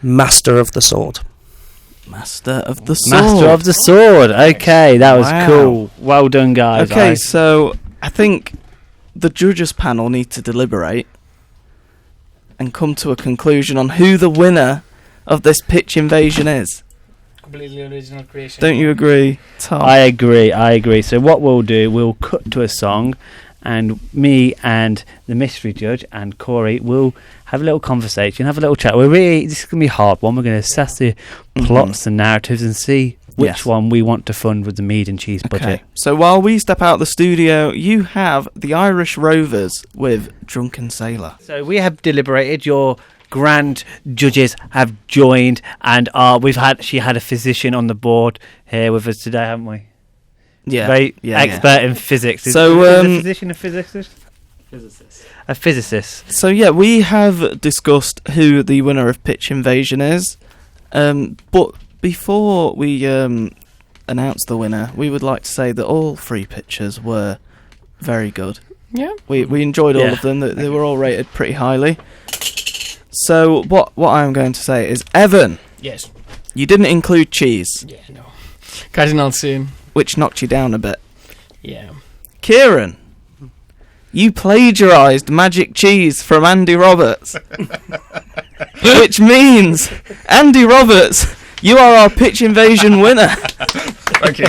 Master of the Sword. Master of the Sword. Master of the Sword. Okay, that was Wow. cool. Well done, guys. Okay, so I think the judges panel need to deliberate and come to a conclusion on who the winner of this pitch invasion is. Completely original creation. Don't you agree, Tom? I agree. So what we'll do, we'll cut to a song, and me and the mystery judge and Corey will have a little conversation, have a little chat. This is going to be a hard one. We're going to assess the plots and narratives and see which one we want to fund with the Mead and Cheese budget. Okay. So while we step out of the studio, you have the Irish Rovers with Drunken Sailor. So we have deliberated. Your grand judges have joined, and she had a physician on the board here with us today, haven't we? Yeah. Very yeah. expert in physics. So, is a physician a physicist? A physicist. So yeah, we have discussed who the winner of Pitch Invasion is, but before we announce the winner, we would like to say that all three pitches were very good. Yeah. We enjoyed all of them. They were all rated pretty highly. So what I'm going to say is, Evan, Yes. you didn't include cheese, Yeah, no. Cardinal sin. which knocked you down a bit. Yeah. Kieran, you plagiarised magic cheese from Andy Roberts. Which means, Andy Roberts, you are our Pitch Invasion winner. Thank you.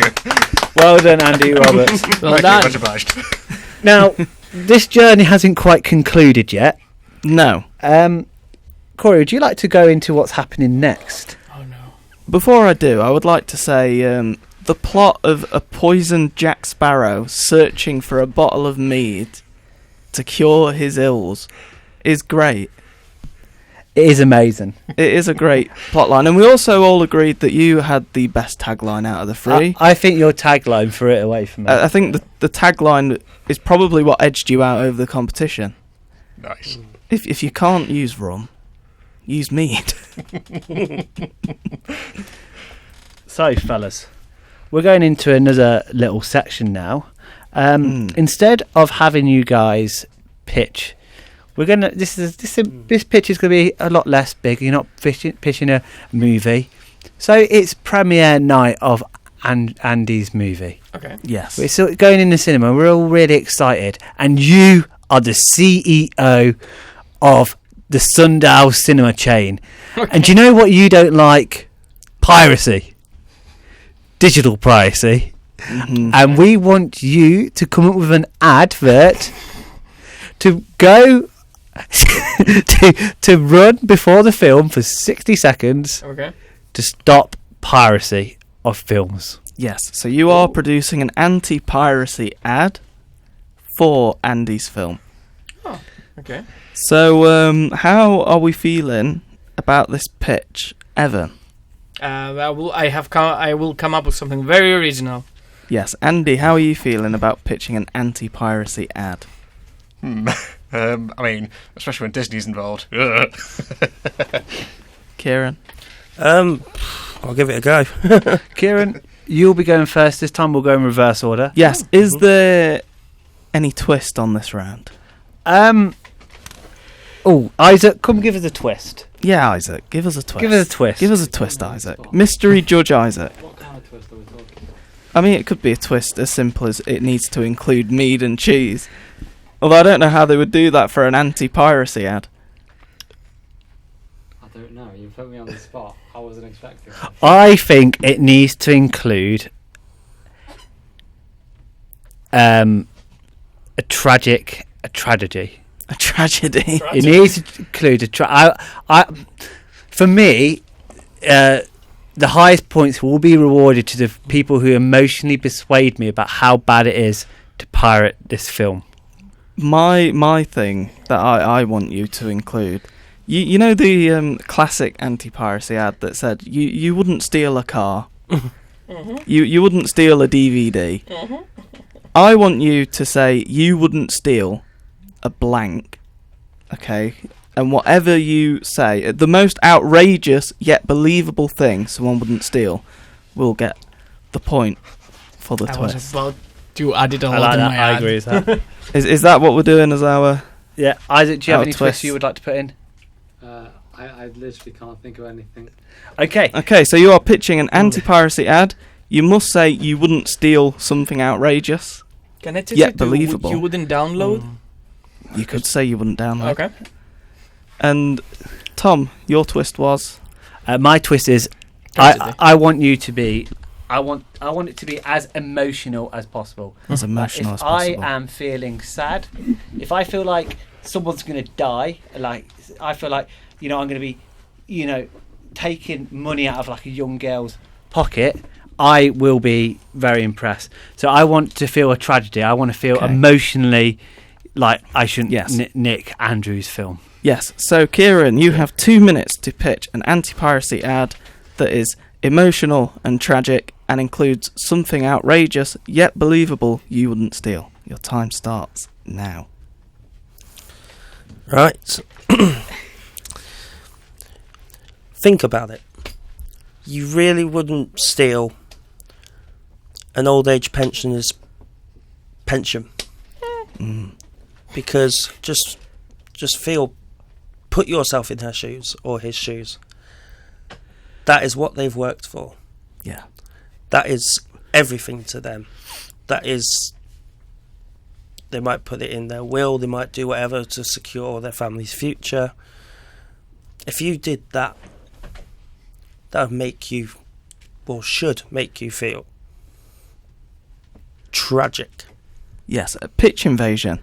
Well done, Andy Roberts. Well Thank done. you, much obliged. Now, this journey hasn't quite concluded yet. No. Corey, would you like to go into what's happening next? Oh no. Before I do, I would like to say the plot of a poisoned Jack Sparrow searching for a bottle of mead to cure his ills is great. It is amazing. It is a great plotline, and we also all agreed that you had the best tagline out of the three. I think your tagline threw it away from me. I think the tagline is probably what edged you out over the competition. Nice. If you can't use rum, use mead. So, fellas, we're going into another little section now. Instead of having you guys pitch, we're gonna. This pitch is gonna be a lot less big. You're not pitching a movie, so it's premiere night of Andy's movie. Okay. Yes. We're still going in the cinema. We're all really excited, and you are the CEO of the Sundial cinema chain. Okay. And do you know what you don't like? Piracy. Digital piracy. Mhm. And we want you to come up with an advert to go to run before the film for 60 seconds Okay. to stop piracy of films. Yes. So you are producing an anti-piracy ad for Andy's film. Okay. So how are we feeling about this pitch, Evan? I will come up with something very original. Yes, Andy, how are you feeling about pitching an anti-piracy ad? I mean, especially when Disney's involved. Kieran? I'll give it a go. Kieran, you'll be going first. This time we'll go in reverse order. Yes. Is there any twist on this round? Isaac, come give us a twist. Yeah, Isaac, give us a twist. Give us a twist. Give us a twist, Isaac. Mystery Judge Isaac. What kind of twist are we talking? I mean, it could be a twist as simple as it needs to include mead and cheese. Although I don't know how they would do that for an anti-piracy ad. I don't know. You put me on the spot. I wasn't expecting. I think it needs to include a tragedy. A tragedy. It needs to include for me, the highest points will be rewarded to the people who emotionally persuade me about how bad it is to pirate this film. My thing that I want you to include, you know the classic anti-piracy ad that said you wouldn't steal a car. You wouldn't steal a DVD. I want you to say you wouldn't steal a blank. Okay? And whatever you say, the most outrageous yet believable thing someone wouldn't steal will get the point for the I twist. was about to add it all I like in that. my I ad. agree with that. Is that what we're doing as our... Yeah, Isaac, do you have Our any twist. twists you would like to put in? I literally can't think of anything. Okay. Okay, so you are pitching an anti-piracy ad. You must say you wouldn't steal something outrageous. Can I tell Yet you believable. you wouldn't download? You could say you wouldn't download. Okay. And Tom, your twist was... My twist is, I want you to be, I want it to be as emotional as possible. As emotional If as possible. I am feeling sad, if I feel like someone's going to die, like I feel like I'm going to be, taking money out of like a young girl's pocket, I will be very impressed. So I want to feel a tragedy. I want to feel Okay. emotionally like I shouldn't Yes. nick Andrew's film. Yes, so Kieran, you have 2 minutes to pitch an anti-piracy ad that is emotional and tragic and includes something outrageous yet believable you wouldn't steal. Your time starts now. Right. Think about it. You really wouldn't steal an old age pensioner's pension. Because just put yourself in her shoes or his shoes. That is what they've worked for. Yeah. That is everything to them. That is, they might put it in their will, they might do whatever to secure their family's future. If you did that, that would make you, or should make you feel tragic. Yes, a pitch invasion.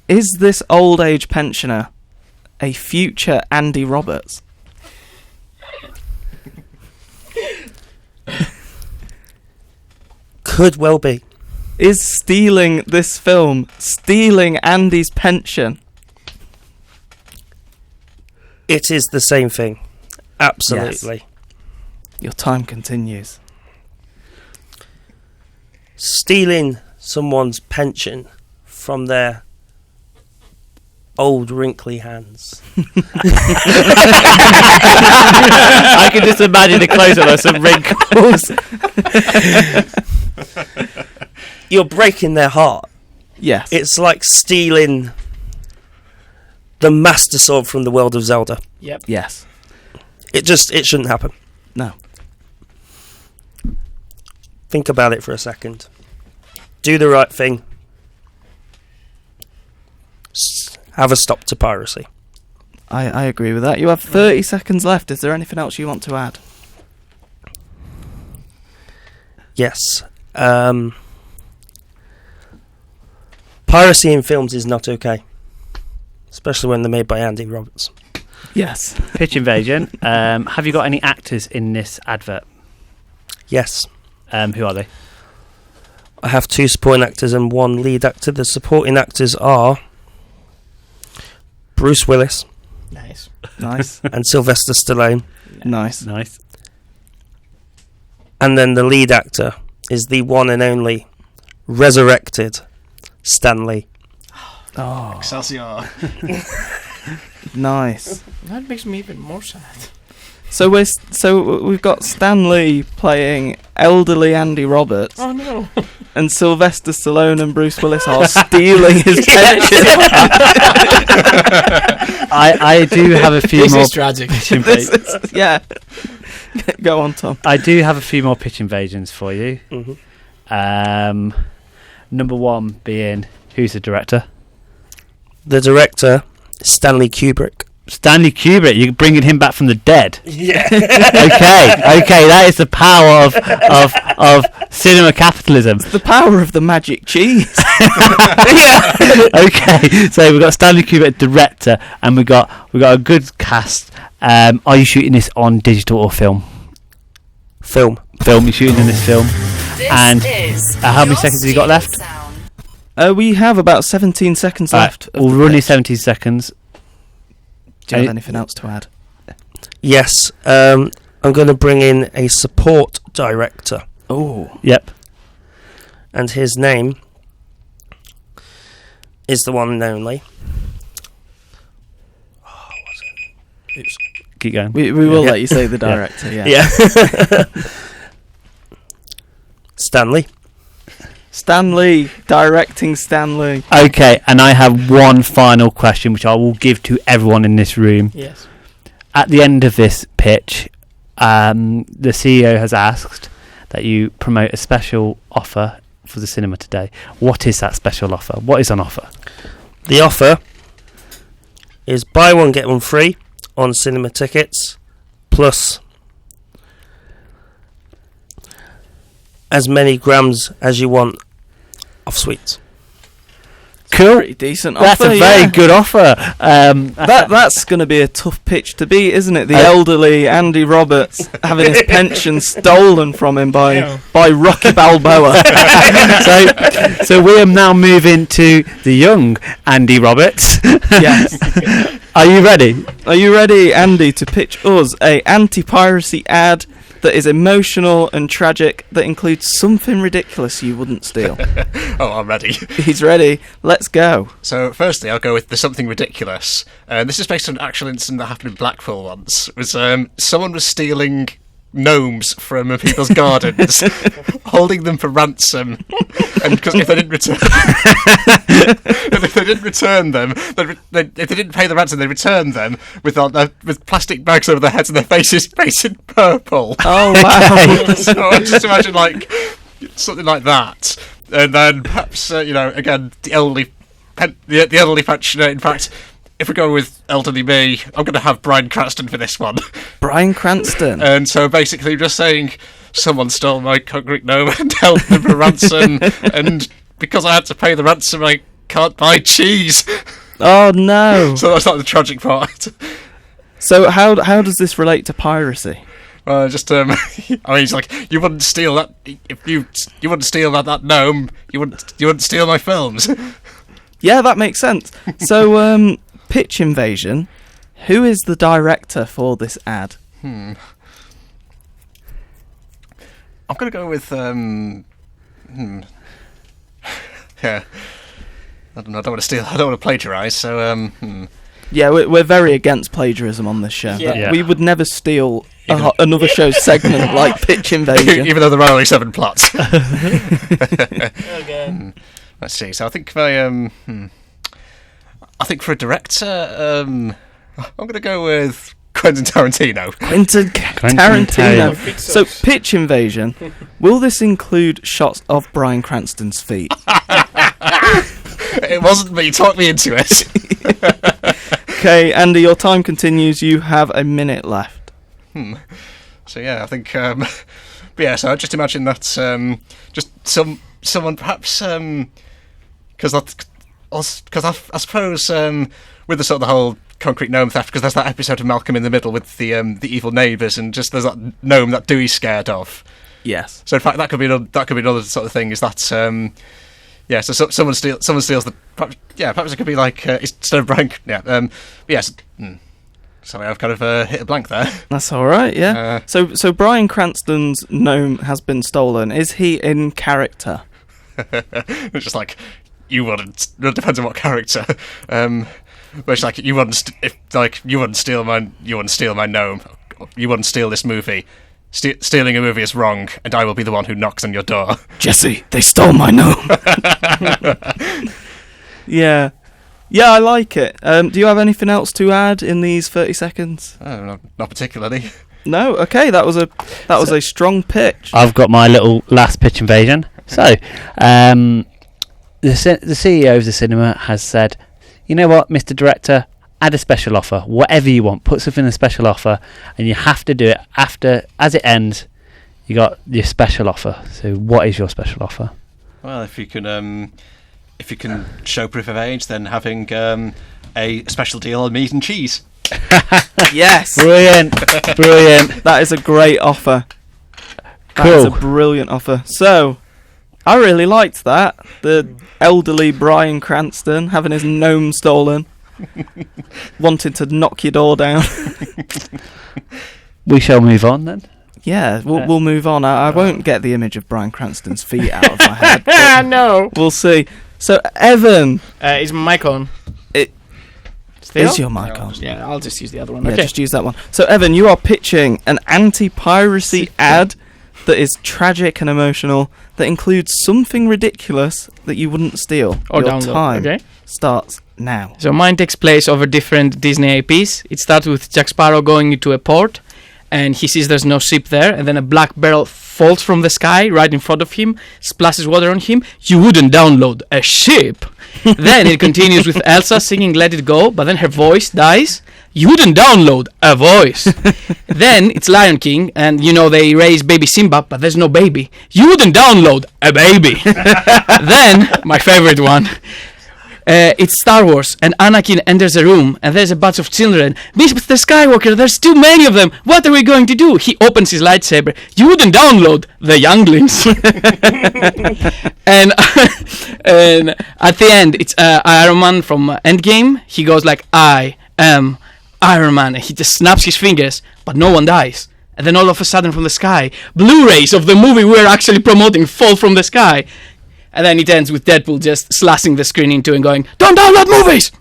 Is this old age pensioner a future Andy Roberts? Could well be. Is stealing this film stealing Andy's pension? It is the same thing. Absolutely. Your time continues. Stealing someone's pension from their old wrinkly hands. I can just imagine the close-up of some wrinkles. You're breaking their heart. Yes. It's like stealing the Master Sword from the world of Zelda. Yep. Yes. It shouldn't happen. No. Think about it for a second. Do the right thing. Have a stop to piracy. I agree with that. You have 30 seconds left. Is there anything else you want to add? Yes. Piracy in films is not okay. Especially when they're made by Andy Roberts. Yes. Pitch invasion. Have you got any actors in this advert? Yes. Who are they? I have 2 supporting actors and 1 lead actor. The supporting actors are Bruce Willis Nice. Nice. and Sylvester Stallone. Nice. Nice. And then the lead actor is the one and only resurrected Stan Lee. Oh, Excelsior. nice. That makes me even more sad. So we've got Stan Lee playing elderly Andy Roberts, Oh no. and Sylvester Stallone and Bruce Willis are stealing his pension. I do have a few This more is tragic. pitch This invasions. is, yeah. Go on, Tom. I do have a few more pitch invasions for you. Mm-hmm. Number 1 being, who's the director? The director is Stanley Kubrick. Stanley Kubrick. You're bringing him back from the dead. Yeah. Okay, that is the power of cinema capitalism. The power of the magic cheese. Okay, so we've got Stanley Kubrick, director, and we got a good cast. Are you shooting this on digital or film? Film. Film. You're shooting in this film. And how many seconds have you got left? We have about 17 seconds left. of We'll the run you pitch. 17 seconds. Do you have anything else to add? Yes. I'm going to bring in a support director, Oh, Yep. and his name is the one and only. Keep going. we will Yeah. let you say the director. Yeah. Yeah. Stanley. Stanley directing Stanley. Okay, and I have one final question, which I will give to everyone in this room. Yes. At the end of this pitch, the CEO has asked that you promote a special offer for the cinema today. What is that special offer? What is on offer? The offer is buy one get one free on cinema tickets, plus as many grams as you want of sweets. Cool. Pretty decent That's offer. a very yeah. good offer. That's going to be a tough pitch to beat, isn't it? The elderly Andy Roberts having his pension stolen from him by Rocky Balboa. so we are now moving to the young Andy Roberts. Yes. Are you ready? Are you ready, Andy, to pitch us a anti-piracy ad that is emotional and tragic, that includes something ridiculous you wouldn't steal? Oh, I'm ready. He's ready. Let's go. So, firstly, I'll go with There's Something Ridiculous. This is based on an actual incident that happened in Blackpool once. It was someone was stealing gnomes from people's gardens, holding them for ransom, and because if they didn't return them, if they didn't pay the ransom, they returned them with plastic bags over their heads and their faces painted purple. Oh, wow. So I just imagine like something like that, and then perhaps again the elderly pensioner. In fact, if we go with elderly me, I'm going to have Bryan Cranston for this one. Bryan Cranston. And so basically just saying, someone stole my concrete gnome and held them for ransom, and because I had to pay the ransom, I can't buy cheese. Oh, no. So that's not the tragic part. So how does this relate to piracy? Just I mean, it's like, you wouldn't steal that if you wouldn't steal that gnome. You wouldn't steal my films. Yeah, that makes sense. So, Pitch Invasion, who is the director for this ad? I'm gonna go with yeah. I don't know. I don't want to steal. I don't want to plagiarise. So Yeah, we're very against plagiarism on this show. Yeah. Yeah. We would never steal another show's segment like Pitch Invasion. even though there are only 7 plots. Okay. Let's see. So I think I think for a director, I'm going to go with Quentin Tarantino. Quentin Tarantino. So, Pitch Invasion, will this include shots of Bryan Cranston's feet? It wasn't me. Talk me into it. Okay, Andy, your time continues. You have a minute left. So yeah, I think. But yeah, so I just imagine that just someone perhaps because I suppose with the sort of the whole concrete gnome theft, because there's that episode of Malcolm in the Middle with the evil neighbours, and just there's that gnome that Dewey's scared of. Yes. So in fact, that could be another sort of thing. Is that so someone steals the perhaps it could be like instead of Brian. Yes. Sorry, I've kind of hit a blank there. That's all right. Yeah. So Bryan Cranston's gnome has been stolen. Is he in character? It's just like, you wouldn't. It depends on what character. But it's like, you wouldn't steal my gnome. You wouldn't steal this movie. Stealing a movie is wrong, and I will be the one who knocks on your door. Jesse, they stole my gnome. Yeah, I like it. Do you have anything else to add in these 30 seconds? Not particularly. No. Okay, that was a strong pitch. I've got my little last pitch invasion. So, the CEO of the cinema has said, you know what, Mr. Director, add a special offer, whatever you want, put something in a special offer, and you have to do it as it ends. You got your special offer. So, what is your special offer? Well, if you can show proof of age, then having a special deal on meat and cheese. Yes, Brilliant. that is a great offer. That is a brilliant offer. So, I really liked that. The elderly Bryan Cranston having his gnome stolen, wanting to knock your door down. we shall move on then. Yeah, we'll move on. I won't get the image of Bryan Cranston's feet out of my head. but No. We'll see. So, Evan, Is my mic on? It- Still? is your mic on? Yeah, I'll just use the other one. Yeah, Okay. just use that one. So, Evan, you are pitching an anti-piracy ad that is tragic and emotional, that includes something ridiculous that you wouldn't steal. Or Your download. time Okay. starts now. So mine takes place over different Disney IPs. It starts with Jack Sparrow going into a port, and he sees there's no ship there, and then a black barrel falls from the sky right in front of him, splashes water on him. You wouldn't download a ship. Then it continues with Elsa singing Let It Go, but then her voice dies. You wouldn't download a voice. Then it's Lion King, and they raise baby Simba, but there's no baby. You wouldn't download a baby. Then, my favorite one, it's Star Wars, and Anakin enters a room, and there's a bunch of children. Mr. Skywalker, there's too many of them. What are we going to do? He opens his lightsaber. You wouldn't download the younglings. and at the end, it's Iron Man from Endgame. He goes like, I am Iron Man, and he just snaps his fingers, but no one dies. And then all of a sudden from the sky, Blu-rays of the movie we're actually promoting fall from the sky. And then it ends with Deadpool just slashing the screen into and going, "Don't download movies!"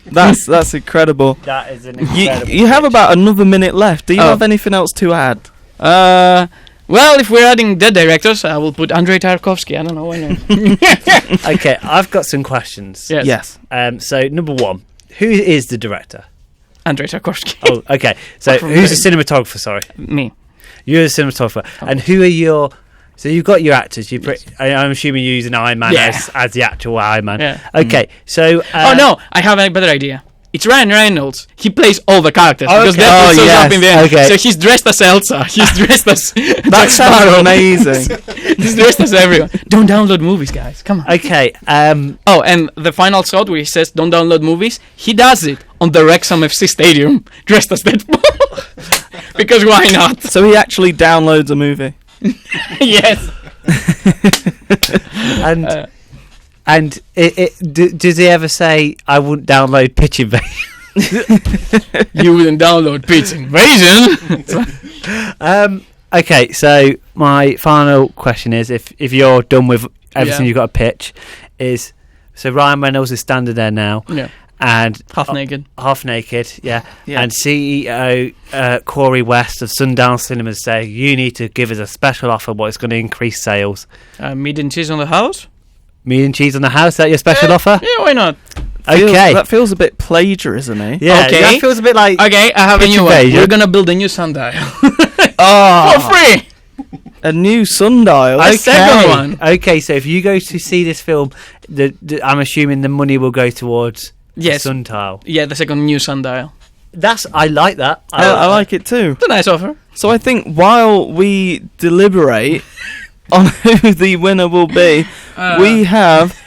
That's incredible. That is an incredible. You have about another minute left. Do you have anything else to add? Well, if we're adding dead directors, I will put Andrei Tarkovsky. I don't know why not. Okay, I've got some questions. Yes. Yes. So number one, who is the director? Andrei Tarkovsky. Oh, okay. So who's the cinematographer? Sorry, Me. you're the cinematographer, and who are your? So you've got your actors. I'm assuming you're using Iron Man Yeah. as the actual Iron Man. Yeah. Okay. So. Oh no, I have a better idea. It's Ryan Reynolds. He plays all the characters because Okay. Deadpool shows up in the end. Okay. So he's dressed as Elsa. He's dressed as That Jack sounds Sparrow. amazing. He's dressed as everyone. Don't download movies, guys. Come on. Okay. Oh, and the final shot where he says "Don't download movies," he does it on the Wrexham FC Stadium, dressed as Deadpool. Because why not? So he actually downloads a movie. Yes. And does he ever say, "I wouldn't download Pitch Invasion"? You wouldn't download Pitch Invasion. Okay, so my final question is, if you're done with everything Yeah. you've got to pitch, is so Ryan Reynolds is standing there now, Yeah. and Half naked. half naked, yeah. Yeah. And CEO Corey West of Sundown Cinemas say, you need to give us a special offer, what is going to increase sales. Meat and cheese on the house. Meat and cheese on the house, is that your special offer? Yeah, why not? Okay. That feels a bit plagiarism, eh? Yeah, Okay. that feels a bit like... Okay, I have a Pitch new one. Invasion. We're gonna build a new sundial Oh, for free. a new sundial. Okay. second one. Okay, so if you go to see this film, I'm assuming the money will go towards Yes. the sun tile. Yeah, the second new sundial. I like that. I like it too. It's a nice offer. So I think while we deliberate on who the winner will be, we have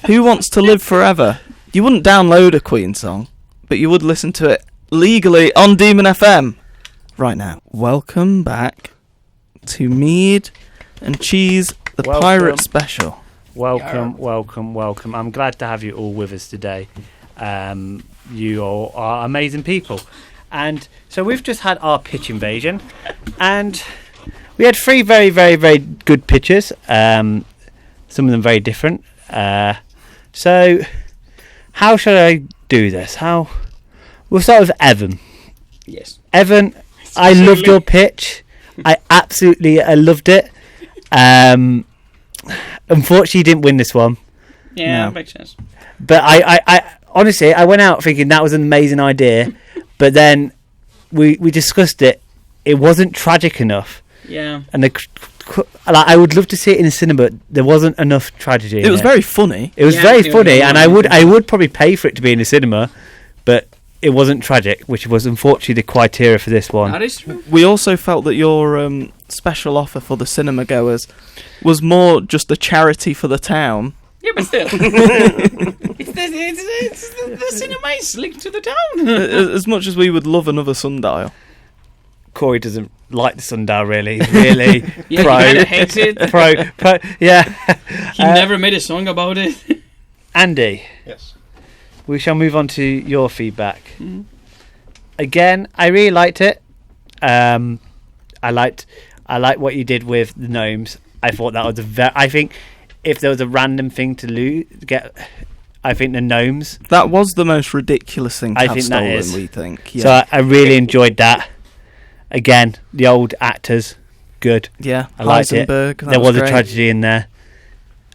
Who Wants to Live Forever. You wouldn't download a Queen song, but you would listen to it legally on Demon FM right now. Welcome back to Mead and Cheese, the Welcome. Pirate Special. Welcome. I'm glad to have you all with us today. You all are amazing people. And so we've just had our pitch invasion, and we had 3 very, very, very good pitches. Some of them very different. So how should I do this? We'll start with Evan. Yes. Evan, I loved your pitch. I absolutely loved it. Unfortunately, you didn't win this one. Yeah, No. makes sense. But I honestly, I went out thinking that was an amazing idea. But then we discussed it. It wasn't tragic enough. Yeah. And I would love to see it in the cinema, but there wasn't enough tragedy. It was very funny. It was Yeah, very it was funny, really and I would probably pay for it to be in the cinema, but it wasn't tragic, which was unfortunately the criteria for this one. That is true. We also felt that your special offer for the cinema goers was more just a charity for the town. Yeah, but still. the cinema is linked to the town. As much as we would love another sundial. Corey doesn't like the sundial really. He's really Yeah, pro. he kind of hates it. pro. Yeah. He never made a song about it. Andy, Yes. we shall move on to your feedback. Mhm. Again, I really liked it. I liked what you did with the gnomes. I thought that was I think if there was a random thing to get, I think the gnomes. That was the most ridiculous thing to have think stolen, that is. we think. Yeah. So I really enjoyed that. Again, the old actors, good. Yeah, I liked it. Heisenberg, There was a great. tragedy in there.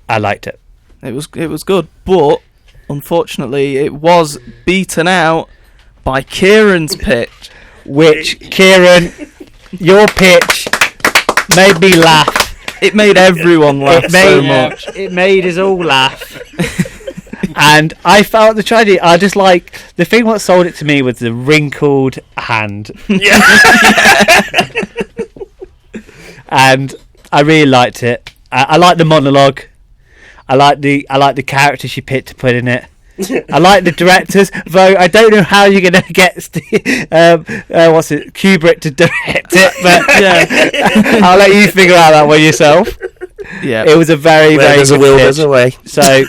I liked it. It was good, but unfortunately, it was beaten out by Kieran's pitch. Which, Kieran, your pitch made me laugh. It made everyone laugh so much. It made us all laugh. And I felt the tragedy. I just like the thing what sold it to me was the wrinkled hand. Yeah. And I really liked it. I like the monologue. I like the character she picked to put in it. I like the directors, though I don't know how you're going to get Kubrick to direct it, but yeah, I'll let you figure out that one yourself. Yeah, it was a very there's good a will, pitch. there's a way. So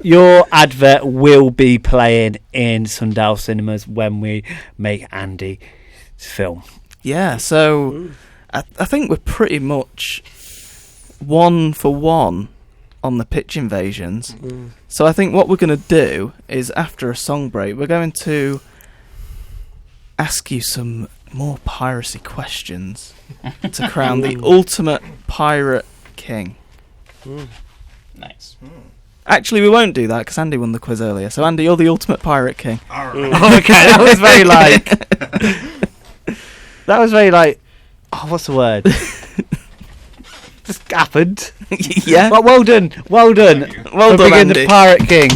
your advert will be playing in Sundial Cinemas when we make Andy's film. Yeah, so I think we're pretty much 1 for 1 on the pitch invasions. So I think what we're going to do is, after a song break, we're going to ask you some more piracy questions to crown the ultimate pirate king. Nice. Actually, we won't do that because Andy won the quiz earlier. So Andy, you're the ultimate pirate king. Okay, that was very that was very what's the word? Just happened. Yeah. Well done. Well done Well for done, being Andy. the pirate king.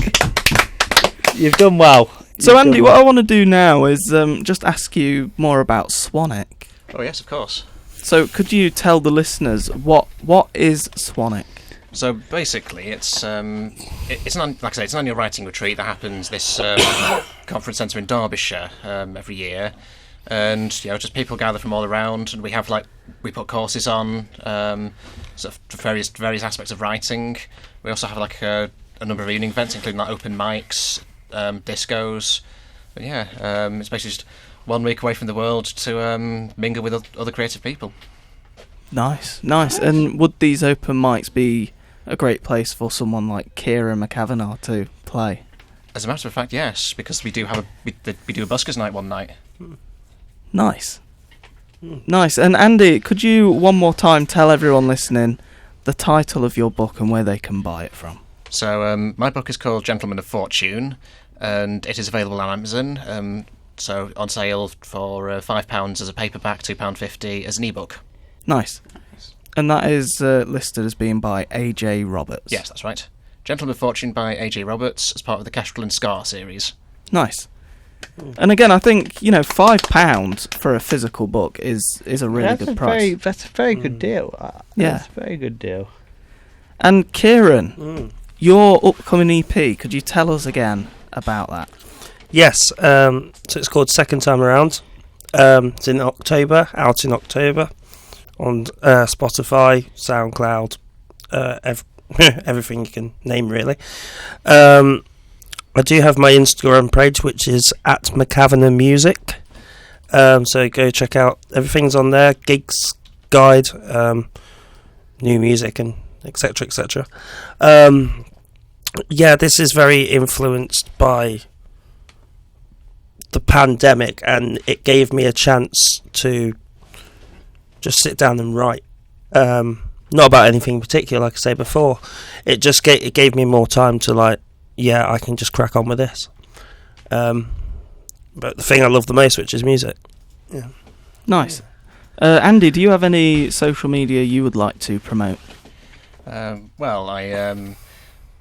You've done well. So Andy, what I want to do now is just ask you more about Swanwick. Oh yes, of course. So could you tell the listeners what is Swanwick? So basically, it's an annual writing retreat that happens this conference centre in Derbyshire every year, and just people gather from all around, and we put courses on sort of various aspects of writing. We also have a number of evening events, including open mics, discos. But it's basically just 1 week away from the world to mingle with other creative people. Nice. And would these open mics be a great place for someone like Kieran McCavana to play? As a matter of fact, yes, because we do we do a buskers night one night. Nice. And Andy, could you one more time tell everyone listening the title of your book and where they can buy it from? So my book is called Gentleman of Fortune, and it is available on Amazon. So on sale for £5 as a paperback, £2.50 as an ebook. Nice. And that is listed as being by A.J. Roberts. Yes, that's right. Gentleman of Fortune by A.J. Roberts as part of the Kestrel and Scar series. Nice. And again, I think £5 for a physical book is a really good price. That's a very good deal. That's a very good deal. And Kieran, your upcoming EP, could you tell us again about that? Yes, so it's called Second Time Around. It's in October, out in October, on Spotify, SoundCloud, everything you can name, really. I do have my Instagram page, which is at McCavana Music. So go check out, everything's on there, gigs, guide, new music, and etc. etc. This is very influenced by the pandemic, and it gave me a chance to just sit down and write. Not about anything in particular, like I said before. It just gave me more time to I can just crack on with this. But the thing I love the most, which is music. Yeah. Nice. Andy, do you have any social media you would like to promote? Well, I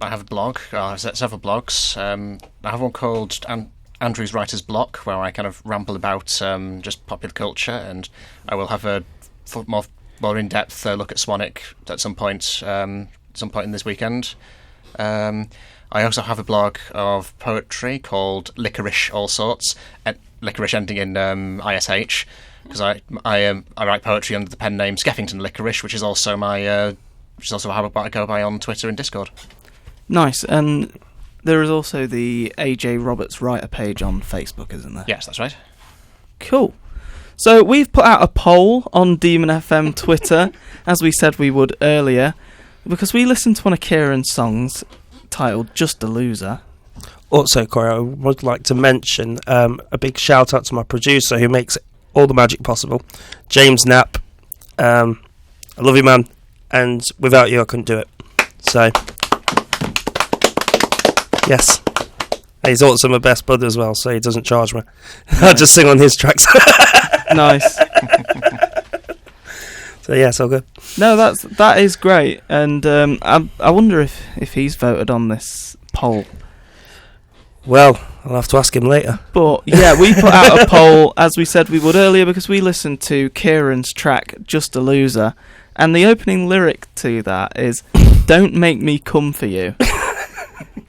have a blog. I have several blogs. I have one called Andrew's Writer's Block, where I kind of ramble about just popular culture, and I will have a more in-depth look at Swanwick at some point in this weekend. I also have a blog of poetry called Licorice All Sorts, licorice ending in ISH, because I write poetry under the pen name Skeffington Licorice, which is also how I go by on Twitter and Discord. Nice. And there is also the AJ Roberts writer page on Facebook, isn't there? Yes, that's right. Cool. So we've put out a poll on Demon FM Twitter, as we said we would earlier, because we listened to one of Kieran's songs titled Just a Loser. Also, Corey, I would like to mention a big shout out to my producer who makes all the magic possible, James Knapp. I love you, man, and without you I couldn't do it. So, yes. He's also my best bud as well, so he doesn't charge me. I just sing on his tracks. Nice. So yeah, it's all good. No, that is great, and I wonder if he's voted on this poll. Well, I'll have to ask him later. But yeah, we put out a poll as we said we would earlier because we listened to Kieran's track Just a Loser, and the opening lyric to that is "Don't make me come for you,"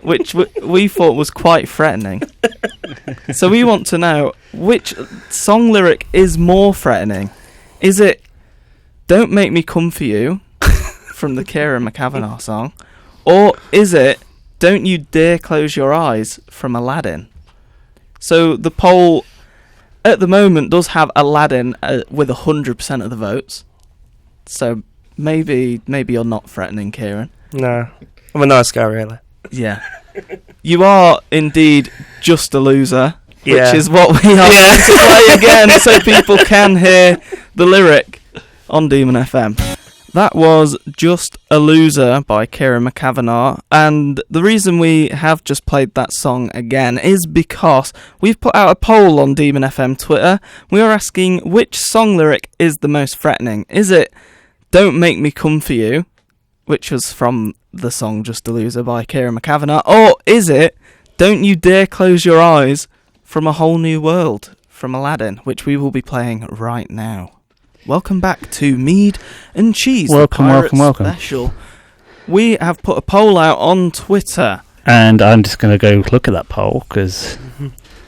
which we thought was quite threatening. So we want to know which song lyric is more threatening. Is it "Don't make me come for you" from the Kieran McCavana song, or is it "Don't you dare close your eyes" from Aladdin? So the poll at the moment does have Aladdin with 100% of the votes. So maybe you're not threatening, Kieran. No, I'm a nice guy, really. Yeah. You are indeed just a loser, Yeah. which is what we are going to play again so people can hear the lyric on Demon FM. That was Just a Loser by Kieran McCavana, and the reason we have just played that song again is because we've put out a poll on Demon FM Twitter. We are asking which song lyric is the most threatening. Is it "Don't Make Me Come For You," which was from the song Just a Loser by Kieran McCavana, or is it "Don't You Dare Close Your Eyes" from A Whole New World from Aladdin, which we will be playing right now. Welcome back to Mead and Cheese, Welcome. special. We have put a poll out on Twitter. And I'm just going to go look at that poll, because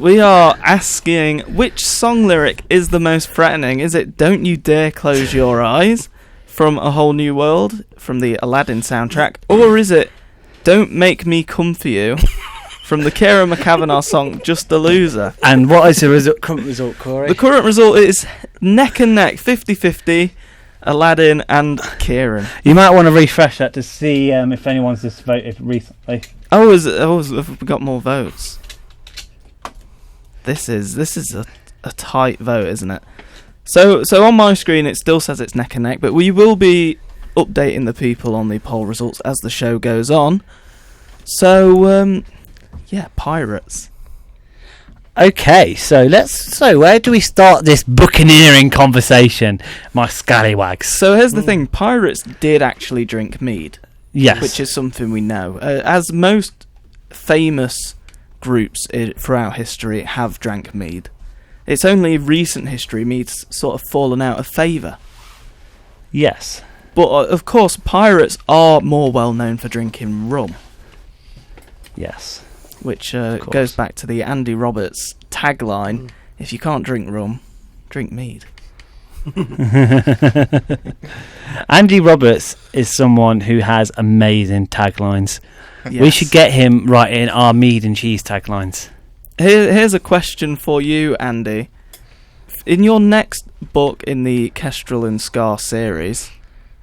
We are asking which song lyric is the most threatening. Is it "Don't You Dare Close Your Eyes" from A Whole New World from the Aladdin soundtrack, or is it "Don't Make Me Come For You" from the Kieran McCavana song Just a Loser? And what is the current result, Corey? The current result is neck and neck, 50-50, Aladdin and Kieran. You might want to refresh that to see if anyone's just voted recently. Have we got more votes? This is a tight vote, isn't it? So on my screen it still says it's neck and neck, but we will be updating the people on the poll results as the show goes on. So yeah, pirates. Okay, so where do we start this buccaneering conversation, my scallywags? So here's the thing: pirates did actually drink mead. Yes. Which is something we know. As most famous groups throughout history have drank mead. It's only recent history mead's sort of fallen out of favour. Yes. But of course, pirates are more well known for drinking rum, Yes. which goes back to the Andy Roberts tagline: "If you can't drink rum, drink mead." Andy Roberts is someone who has amazing taglines. Yes. We should get him writing our mead and cheese taglines. Here's a question for you, Andy. In your next book in the Kestrel and Scar series,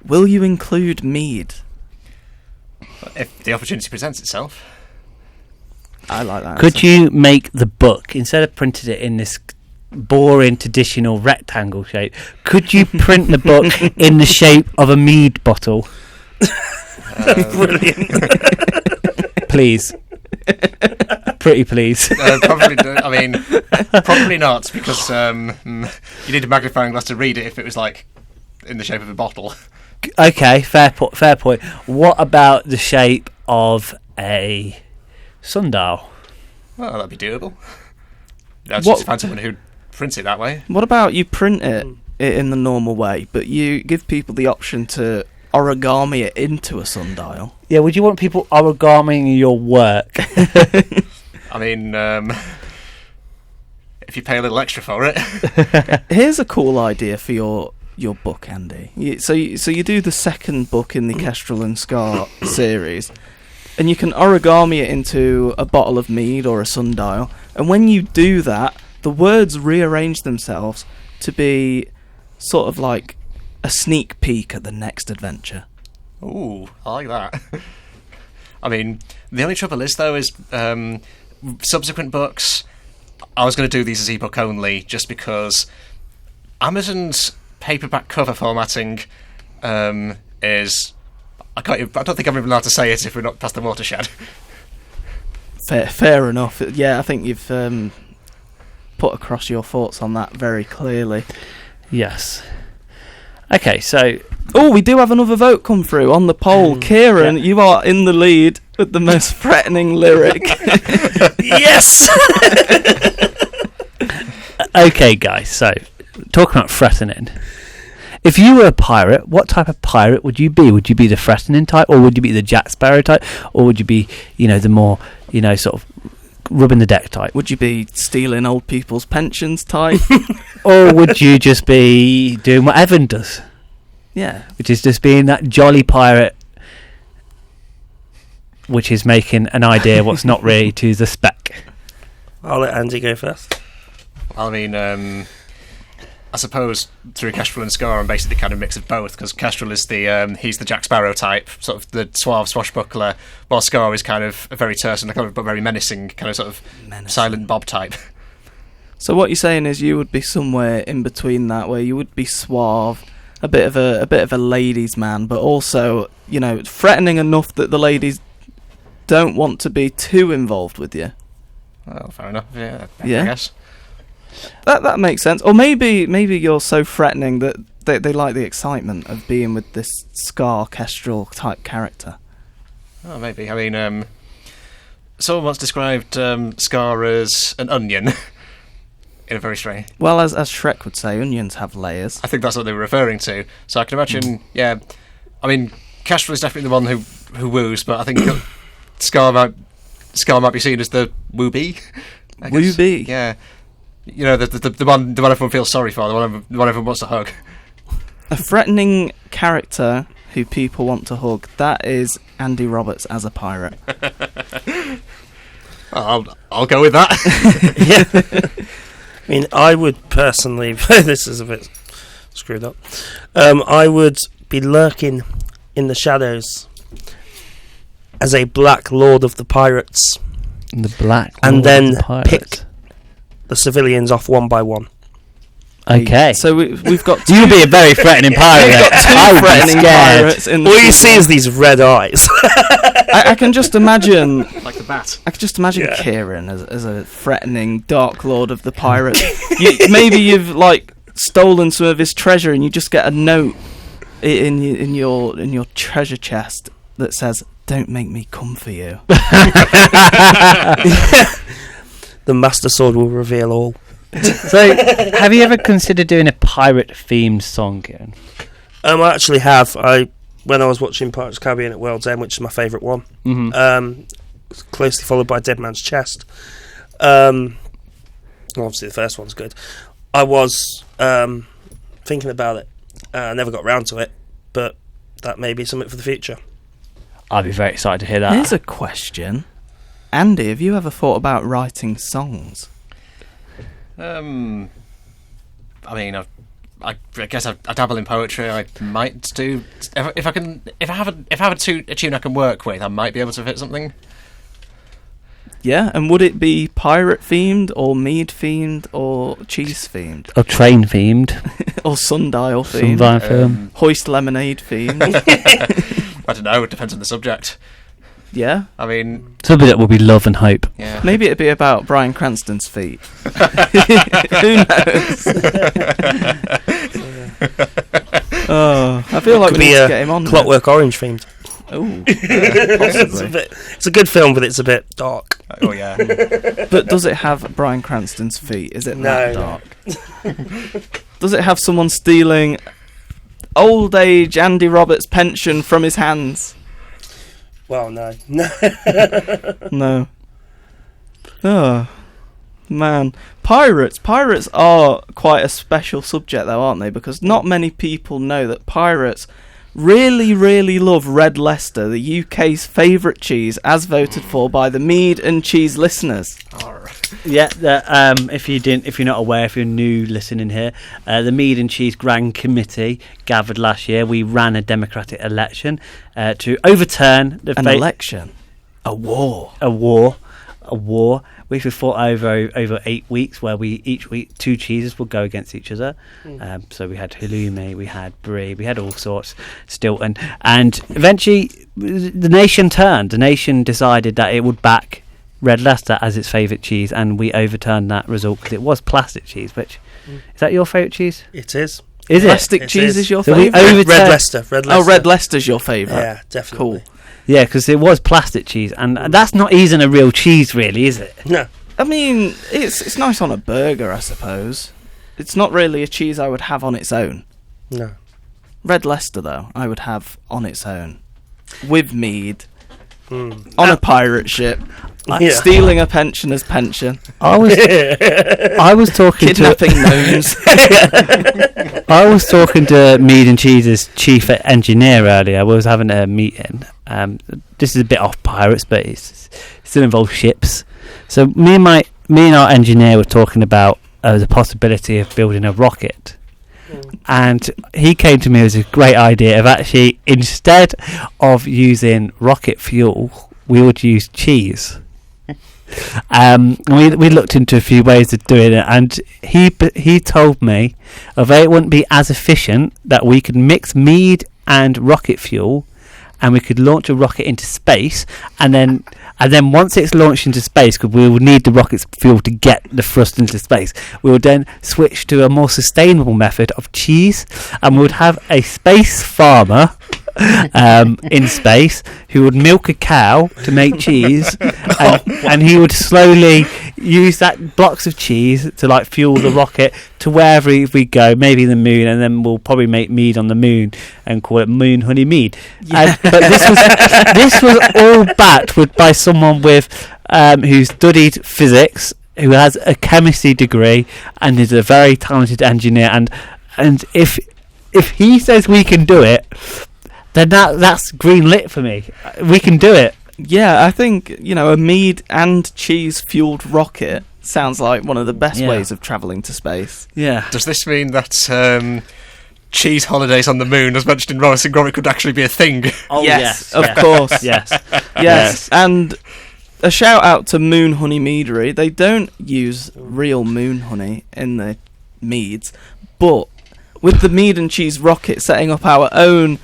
will you include mead? If the opportunity presents itself. I like that. Could you make the book, instead of printing it in this boring traditional rectangle shape, could you print the book in the shape of a mead bottle? Brilliant. Please. Pretty please. Probably. Probably not, because you need a magnifying glass to read it if it was like in the shape of a bottle. Okay, fair point. What about the shape of a sundial? Well, that'd be doable. I'd just find someone who prints it that way. What about you print it in the normal way, but you give people the option to origami it into a sundial? Yeah, would you want people origamiing your work? I mean, if you pay a little extra for it. Here's a cool idea for your book, Andy. So you do the second book in the Kestrel and Scar series, and you can origami it into a bottle of mead or a sundial, and when you do that, the words rearrange themselves to be sort of like a sneak peek at the next adventure. Ooh, I like that. I mean, the only trouble is, though, is subsequent books, I was going to do these as ebook only just because Amazon's paperback cover formatting is... I don't think I'm even allowed to say it if we're not past the watershed. Fair enough. Yeah, I think you've put across your thoughts on that very clearly. Yes. Okay, so... Oh, we do have another vote come through on the poll. Kieran, you are in the lead with the most threatening lyric. Yes! Okay, guys, so talking about threatening. If you were a pirate, what type of pirate would you be? Would you be the threatening type, or would you be the Jack Sparrow type, or would you be, the more, sort of rubbing the deck type? Would you be stealing old people's pensions type? Or would you just be doing what Evan does? Yeah. Which is just being that jolly pirate, which is making an idea what's not really to the spec. I'll let Andy go first. I mean, I suppose through Kestrel and Scar, I'm basically kind of mix of both, because Kestrel is he's the Jack Sparrow type, sort of the suave swashbuckler, while Scar is kind of a very terse and kind of but very menacing, kind of sort of silent Bob type. So what you're saying is you would be somewhere in between that, where you would be suave, a bit of a ladies' man, but also threatening enough that the ladies don't want to be too involved with you. Well, fair enough. Yeah. I Yeah. guess. That makes sense. Or maybe you're so threatening that they like the excitement of being with this Scar Kestrel type character. Oh, maybe. I mean, someone once described Scar as an onion in a very strange... Well, as Shrek would say, onions have layers. I think that's what they were referring to. So I can imagine, yeah... I mean, Kestrel is definitely the one who woos, but I think Scar might be seen as the woo-bee. Woo-bee? Yeah. The one everyone feels sorry for, the one everyone wants to hug. A threatening character who people want to hug, that is Andy Roberts as a pirate. I'll go with that. Yeah. I mean, I would personally... this is a bit screwed up. I would be lurking in the shadows as a Black Lord of the Pirates. The Black Lord and then of the Pirates. pick the civilians off one by one. Okay. So we've got... You'd be a very threatening pirate. We've got two I would be threatening scared. pirates in the All you team. see is these red eyes. I can just imagine... Like the bat. I could just imagine Yeah. Kieran as a threatening Dark Lord of the Pirates. Maybe you've stolen some of his treasure, and you just get a note in your treasure chest that says, "Don't make me come for you." The Master Sword will reveal all. So, have you ever considered doing a pirate-themed song, Kieran? I actually have. When I was watching Pirates of the Caribbean at World's End, which is my favourite one, closely followed by Dead Man's Chest. Obviously, the first one's good. I was thinking about it. I never got round to it, but that may be something for the future. I'd be very excited to hear that. Here's a question. Andy, have you ever thought about writing songs? I mean, I guess I dabble in poetry. I might do if I have a tune I can work with. I might be able to fit something. Yeah, and would it be pirate themed, or Mead themed, or cheese themed, Or train-themed. or sundial themed, Sundial film. hoist lemonade themed? I don't know. It depends on the subject. Yeah, I mean, Some of it will be love and hope. yeah. maybe it'd be about Bryan Cranston's feet. Who knows? Oh, I feel like Could we be need to a get him on. Clockwork Orange themed. Oh, Possibly. It's a good film, but it's a bit dark. Oh yeah. But does it have Bryan Cranston's feet? Is it that No. dark? Does it have someone stealing old age Andy Roberts' pension from his hands? Well, no. No. Oh, man. Pirates are quite a special subject though, aren't they? Because not many people know that pirates really, really love Red Leicester, the UK's favourite cheese, as voted for by the Mead and Cheese listeners. Alright. Yeah, if you're not aware, if you're new listening here, the Mead and Cheese Grand Committee gathered last year. We ran a democratic election to overturn An election? A war? A war, which we fought over 8 weeks, where each week 2 cheeses would go against each other. So we had halloumi, we had brie, we had all sorts, Stilton, and eventually the nation turned. The nation decided that it would back Red Leicester as its favourite cheese, and we overturned that result because it was plastic cheese. Which is that your favourite cheese? It is. Is it? Plastic cheese is your So we favourite? overturned- Red Leicester. Oh, Red Leicester's your favourite. Yeah, definitely. Cool. Yeah, because it was plastic cheese, and that's not even a real cheese, really, is it? No. I mean, it's nice on a burger, I suppose. It's not really a cheese I would have on its own. No. Red Leicester, though, I would have on its own. With Mead. Mm. On a pirate ship. Yeah. Stealing a pensioner's pension. I was talking Kidnapping gnomes. I was talking to Mead and Cheese's chief engineer earlier. We was having a meeting. This is a bit off pirates, but it still involves ships. So me and our engineer were talking about the possibility of building a rocket. And he came to me with a great idea of actually, instead of using rocket fuel, we would use cheese. We looked into a few ways of doing it, and he told me, although it wouldn't be as efficient, that we could mix mead and rocket fuel, and we could launch a rocket into space, and then once it's launched into space, because we will need the rocket's fuel to get the thrust into space, we would then switch to a more sustainable method of cheese, and we would have a space farmer in space who would milk a cow to make cheese, and he would slowly use that blocks of cheese to like fuel the rocket to wherever we go, maybe the moon, and then we'll probably make mead on the moon and call it Moon Honey Mead. Yeah. But this was all backed by someone who studied physics, who has a chemistry degree, and is a very talented engineer. And if he says we can do it, then that's green lit for me. We can do it. Yeah, I think, a mead and cheese fueled rocket sounds like one of the best ways of travelling to space. Yeah. Does this mean that cheese holidays on the moon, as mentioned in Morris and Gromit, could actually be a thing? Oh, yes. Of course. Yes. And a shout out to Moon Honey Meadery. They don't use real moon honey in the meads, but with the mead and cheese rocket setting up our own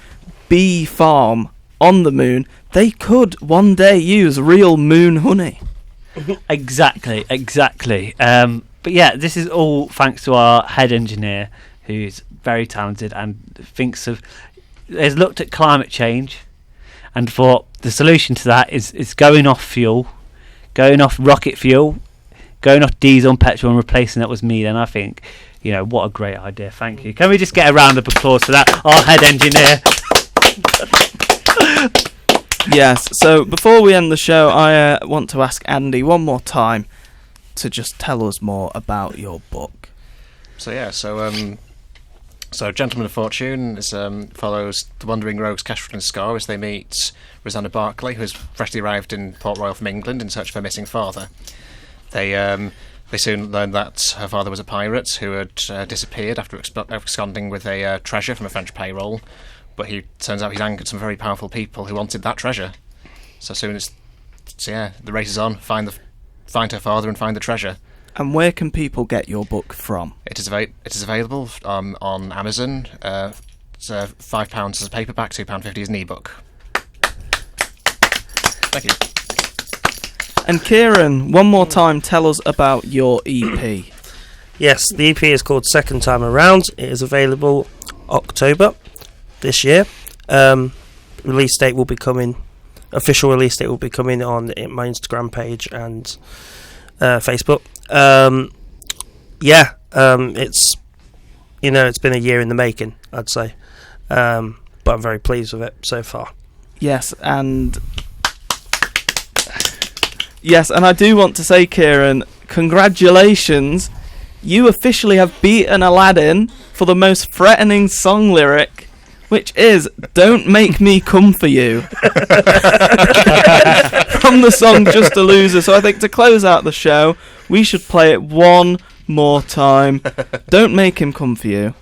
bee farm on the moon, they could one day use real moon honey. Exactly. But yeah, this is all thanks to our head engineer, who's very talented and has looked at climate change and thought the solution to that is going off rocket fuel, going off diesel and petrol and replacing that with mead. And I think, what a great idea. Thank you. Can we just get a round of applause for that, our head engineer? Yes, so before we end the show, I want to ask Andy one more time to just tell us more about your book. So Gentleman of Fortune follows the wandering rogues Cashford and Scar as they meet Rosanna Barclay, who has freshly arrived in Port Royal from England in search of her missing father. They soon learn that her father was a pirate who had disappeared after absconding with a treasure from a French payroll. But turns out he's angered some very powerful people who wanted that treasure. So the race is on. Find her father and find the treasure. And where can people get your book from? It is available on Amazon. It's £5 as a paperback, £2.50 as an ebook. Thank you. And Kieran, one more time, tell us about your EP. Yes, the EP is called Second Time Around. It is available October this year. Release date will be coming. Official release date will be coming on my Instagram page and Facebook. It's been a year in the making, I'd say, but I'm very pleased with it so far. Yes, and I do want to say, Kieran, congratulations. You officially have beaten Aladdin for the most threatening song lyric, which is "Don't Make Me Come For You" from from the song Just a Loser. So I think to close out the show, we should play it one more time. Don't make him come for you.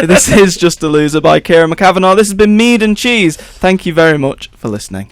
This is Just a Loser by Kieran McCavana. This has been Mead and Cheese. Thank you very much for listening.